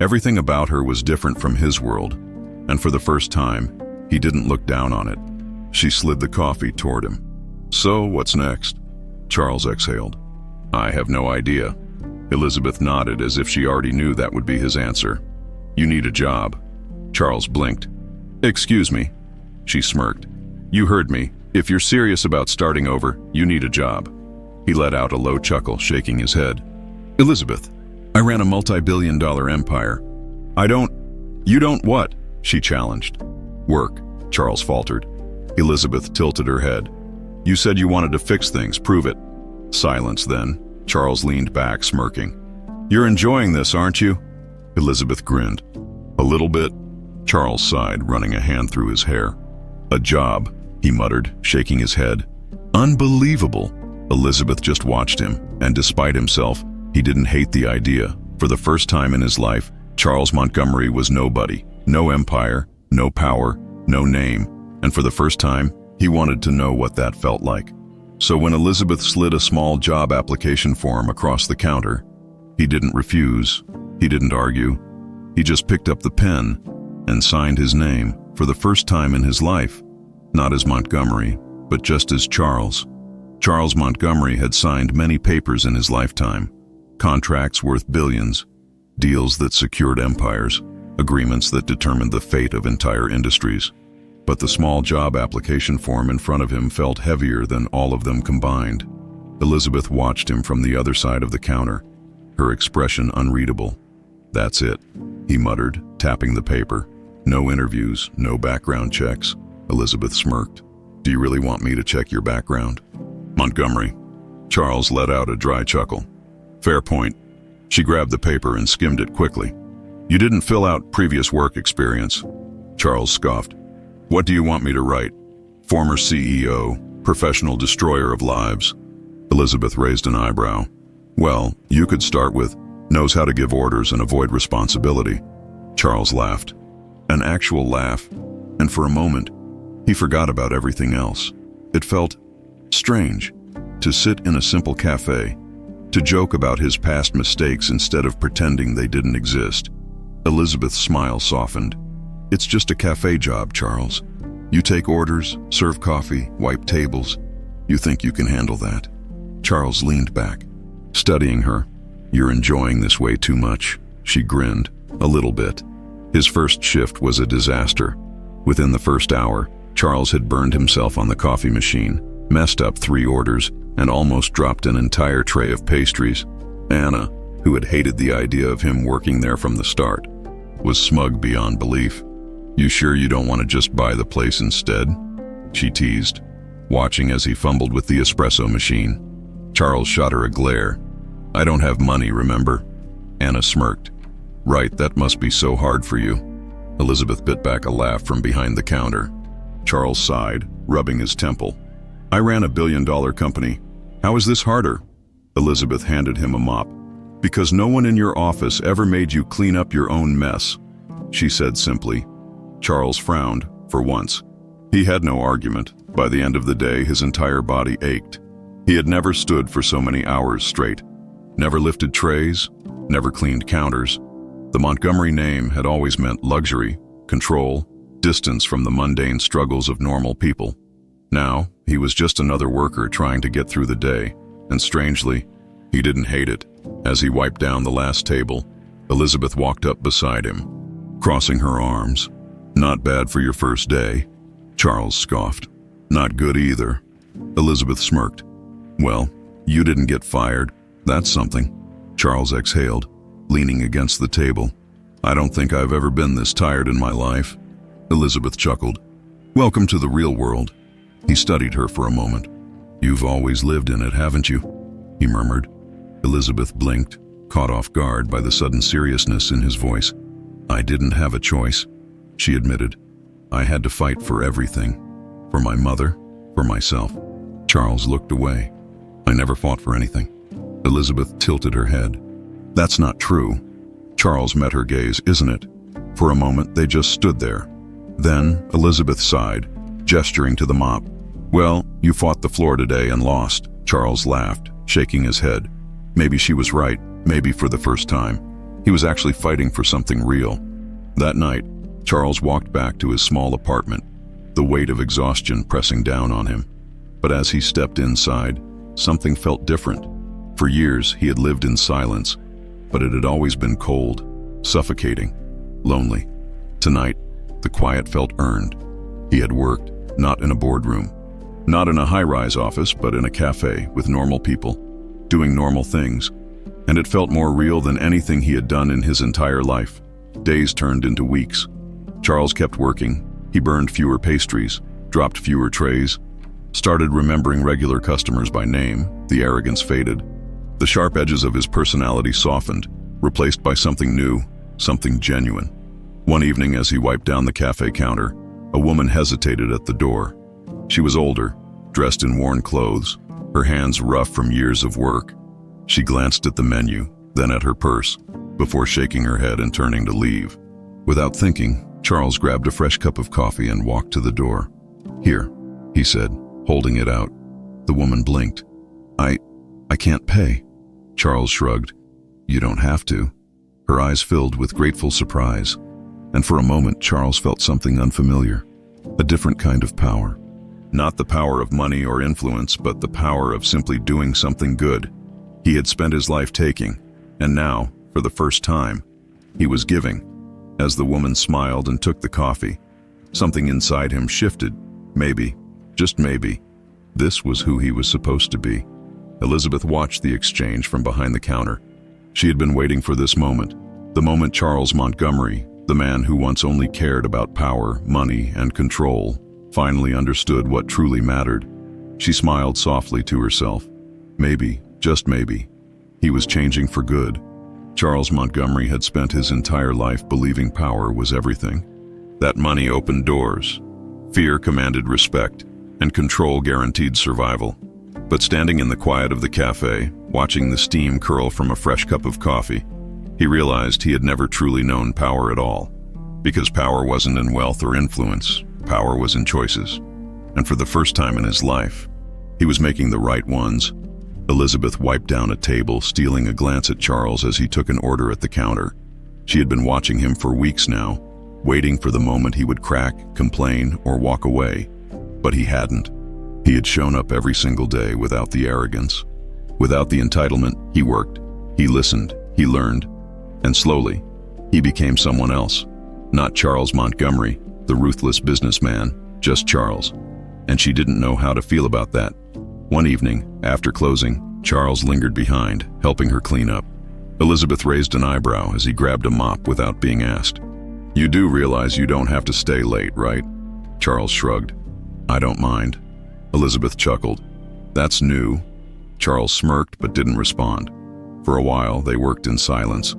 Everything about her was different from his world, and for the first time, he didn't look down on it. She slid the coffee toward him. "So, what's next?" Charles exhaled. "I have no idea." Elizabeth nodded as if she already knew that would be his answer. "You need a job." Charles blinked. "Excuse me." She smirked. "You heard me. If you're serious about starting over, you need a job." He let out a low chuckle, shaking his head. "Elizabeth, I ran a multi-billion-dollar empire. You don't what?" she challenged. "Work," Charles faltered. Elizabeth tilted her head. "You said you wanted to fix things, prove it." Silence then. Charles leaned back, smirking. "You're enjoying this, aren't you?" Elizabeth grinned. "A little bit." Charles sighed, running a hand through his hair. "A job," he muttered, shaking his head. "Unbelievable." Elizabeth just watched him, and despite himself, he didn't hate the idea. For the first time in his life, Charles Montgomery was nobody. No empire, no power, no name. And for the first time, he wanted to know what that felt like. So when Elizabeth slid a small job application form across the counter, he didn't refuse, he didn't argue. He just picked up the pen and signed his name for the first time in his life, not as Montgomery, but just as Charles. Charles Montgomery had signed many papers in his lifetime, contracts worth billions, deals that secured empires, agreements that determined the fate of entire industries. But the small job application form in front of him felt heavier than all of them combined. Elizabeth watched him from the other side of the counter, her expression unreadable. "That's it," he muttered, tapping the paper. "No interviews, no background checks." Elizabeth smirked. "Do you really want me to check your background?" "Montgomery." Charles let out a dry chuckle. "Fair point." She grabbed the paper and skimmed it quickly. "You didn't fill out previous work experience." Charles scoffed. "What do you want me to write?" "Former CEO, professional destroyer of lives." Elizabeth raised an eyebrow. "Well, you could start with, knows how to give orders and avoid responsibility." Charles laughed. An actual laugh, and for a moment, he forgot about everything else. It felt strange to sit in a simple cafe, to joke about his past mistakes instead of pretending they didn't exist. Elizabeth's smile softened. "It's just a cafe job, Charles. You take orders, serve coffee, wipe tables. You think you can handle that?" Charles leaned back, studying her. "You're enjoying this way too much." She grinned. "A little bit." His first shift was a disaster. Within the first hour, Charles had burned himself on the coffee machine, messed up 3 orders, and almost dropped an entire tray of pastries. Anna, who had hated the idea of him working there from the start, was smug beyond belief. "You sure you don't want to just buy the place instead?" she teased, watching as he fumbled with the espresso machine. Charles shot her a glare. "I don't have money, remember?" Anna smirked. "Right, that must be so hard for you." Elizabeth bit back a laugh from behind the counter. Charles sighed, rubbing his temple. "I ran a billion-dollar company. How is this harder?" Elizabeth handed him a mop. "Because no one in your office ever made you clean up your own mess," she said simply. Charles frowned, for once. He had no argument. By the end of the day, his entire body ached. He had never stood for so many hours straight, never lifted trays, never cleaned counters. The Montgomery name had always meant luxury, control, distance from the mundane struggles of normal people. Now, he was just another worker trying to get through the day, and strangely, he didn't hate it. As he wiped down the last table, Elizabeth walked up beside him, crossing her arms. "Not bad for your first day," Charles scoffed. "Not good either." Elizabeth smirked. "Well, you didn't get fired. That's something." Charles exhaled, leaning against the table. "I don't think I've ever been this tired in my life." Elizabeth chuckled. "Welcome to the real world." He studied her for a moment. "You've always lived in it, haven't you?" he murmured. Elizabeth blinked, caught off guard by the sudden seriousness in his voice. "I didn't have a choice," she admitted. "I had to fight for everything. For my mother, for myself." Charles looked away. "I never fought for anything." Elizabeth tilted her head. "That's not true." Charles met her gaze. "Isn't it?" For a moment, they just stood there. Then Elizabeth sighed, gesturing to the mop. "Well, you fought the floor today and lost." Charles laughed, shaking his head. Maybe she was right, maybe for the first time. He was actually fighting for something real. That night, Charles walked back to his small apartment, the weight of exhaustion pressing down on him. But as he stepped inside, something felt different. For years, he had lived in silence, but it had always been cold, suffocating, lonely. Tonight, the quiet felt earned. He had worked, not in a boardroom, not in a high-rise office, but in a cafe with normal people, doing normal things, and it felt more real than anything he had done in his entire life. Days turned into weeks. Charles kept working. He burned fewer pastries, dropped fewer trays, started remembering regular customers by name. The arrogance faded. The sharp edges of his personality softened, replaced by something new, something genuine. One evening, as he wiped down the cafe counter, a woman hesitated at the door. She was older, dressed in worn clothes, her hands rough from years of work. She glanced at the menu, then at her purse, before shaking her head and turning to leave. Without thinking, Charles grabbed a fresh cup of coffee and walked to the door. "Here," he said, holding it out. The woman blinked. I can't pay." Charles shrugged. "You don't have to." Her eyes filled with grateful surprise, and for a moment Charles felt something unfamiliar, a different kind of power. Not the power of money or influence, but the power of simply doing something good. He had spent his life taking, and now, for the first time, he was giving. As the woman smiled and took the coffee, something inside him shifted. Maybe, just maybe, this was who he was supposed to be. Elizabeth watched the exchange from behind the counter. She had been waiting for this moment, the moment Charles Montgomery, the man who once only cared about power, money, and control, finally understood what truly mattered. She smiled softly to herself. Maybe, just maybe, he was changing for good. Charles Montgomery had spent his entire life believing power was everything. That money opened doors, fear commanded respect, and control guaranteed survival. But standing in the quiet of the cafe, watching the steam curl from a fresh cup of coffee, he realized he had never truly known power at all. Because power wasn't in wealth or influence, power was in choices. And for the first time in his life, he was making the right ones. Elizabeth wiped down a table, stealing a glance at Charles as he took an order at the counter. She had been watching him for weeks now, waiting for the moment he would crack, complain, or walk away. But he hadn't. He had shown up every single day without the arrogance. Without the entitlement, he worked, he listened, he learned, and slowly, he became someone else. Not Charles Montgomery, the ruthless businessman, just Charles. And she didn't know how to feel about that. One evening, after closing, Charles lingered behind, helping her clean up. Elizabeth raised an eyebrow as he grabbed a mop without being asked. "You do realize you don't have to stay late, right?" Charles shrugged. "I don't mind." Elizabeth chuckled. "That's new." Charles smirked but didn't respond. For a while, they worked in silence.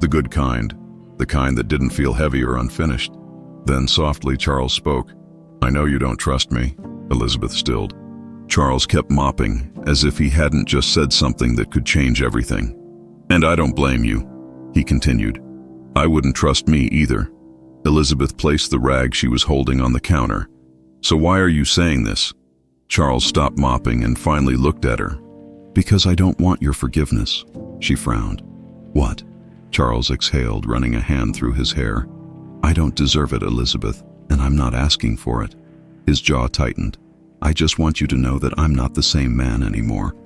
The good kind, the kind that didn't feel heavy or unfinished. Then softly Charles spoke. "I know you don't trust me," Elizabeth stilled. Charles kept mopping, as if he hadn't just said something that could change everything. "And I don't blame you," he continued. "I wouldn't trust me either." Elizabeth placed the rag she was holding on the counter. "So why are you saying this?" Charles stopped mopping and finally looked at her. "Because I don't want your forgiveness," she frowned. "What?" Charles exhaled, running a hand through his hair. "I don't deserve it, Elizabeth, and I'm not asking for it." His jaw tightened. "I just want you to know that I'm not the same man anymore,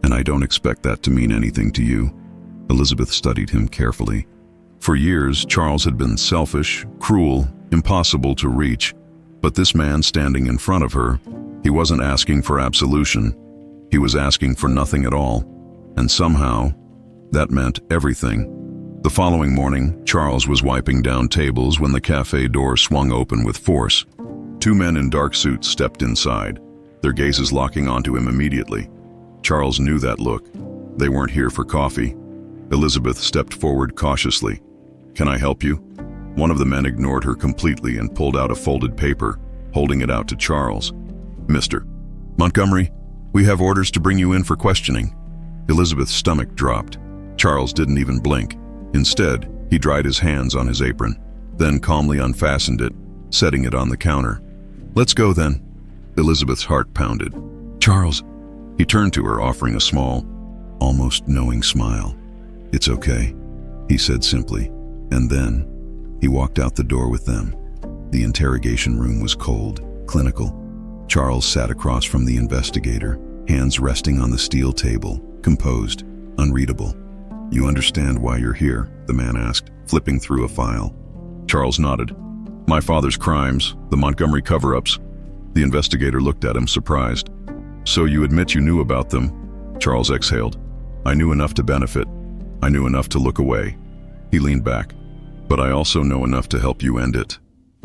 and I don't expect that to mean anything to you." Elizabeth studied him carefully. For years, Charles had been selfish, cruel, impossible to reach, but this man standing in front of her, he wasn't asking for absolution. He was asking for nothing at all, and somehow, that meant everything. The following morning, Charles was wiping down tables when the cafe door swung open with force. Two men in dark suits stepped inside, their gazes locking onto him immediately. Charles knew that look. They weren't here for coffee. Elizabeth stepped forward cautiously. "Can I help you?" One of the men ignored her completely and pulled out a folded paper, holding it out to Charles. "Mr. Montgomery, we have orders to bring you in for questioning." Elizabeth's stomach dropped. Charles didn't even blink. Instead, he dried his hands on his apron, then calmly unfastened it, setting it on the counter. "Let's go then." Elizabeth's heart pounded. "Charles." He turned to her, offering a small, almost knowing smile. "It's okay," he said simply, and then he walked out the door with them. The interrogation room was cold, clinical. Charles sat across from the investigator, hands resting on the steel table, composed, unreadable. "You understand why you're here?" the man asked, flipping through a file. Charles nodded. "My father's crimes, the Montgomery cover-ups." The investigator looked at him, surprised. "So you admit you knew about them?" Charles exhaled. "I knew enough to benefit. I knew enough to look away." He leaned back. "But I also know enough to help you end it."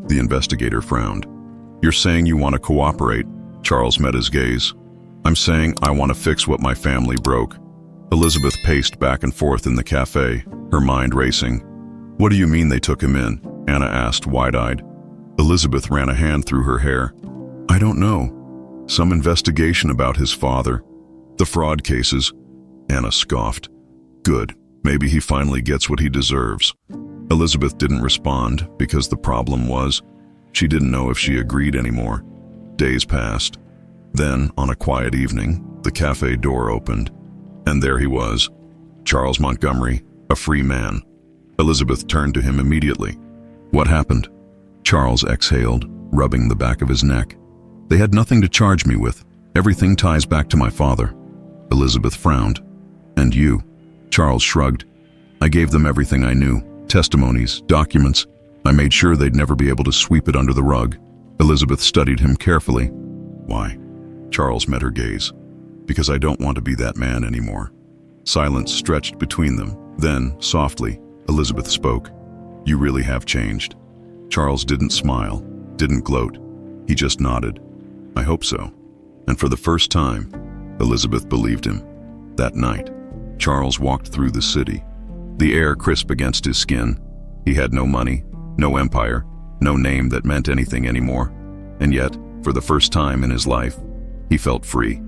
The investigator frowned. "You're saying you want to cooperate?" Charles met his gaze. "I'm saying I want to fix what my family broke." Elizabeth paced back and forth in the cafe, her mind racing. "What do you mean they took him in?" Anna asked, wide-eyed. Elizabeth ran a hand through her hair. "I don't know. Some investigation about his father. The fraud cases." Anna scoffed. "Good. Maybe he finally gets what he deserves." Elizabeth didn't respond because the problem was, she didn't know if she agreed anymore. Days passed. Then, on a quiet evening, the cafe door opened, and there he was, Charles Montgomery, a free man. Elizabeth turned to him immediately. "What happened?" Charles exhaled, rubbing the back of his neck. "They had nothing to charge me with. Everything ties back to my father." Elizabeth frowned. "And you?" Charles shrugged. "I gave them everything I knew. Testimonies, documents. I made sure they'd never be able to sweep it under the rug." Elizabeth studied him carefully. "Why?" Charles met her gaze. "Because I don't want to be that man anymore." Silence stretched between them. Then, softly, Elizabeth spoke. "You really have changed." Charles didn't smile, didn't gloat. He just nodded. "I hope so." And for the first time, Elizabeth believed him. That night, Charles walked through the city, the air crisp against his skin. He had no money, no empire, no name that meant anything anymore. And yet, for the first time in his life, he felt free.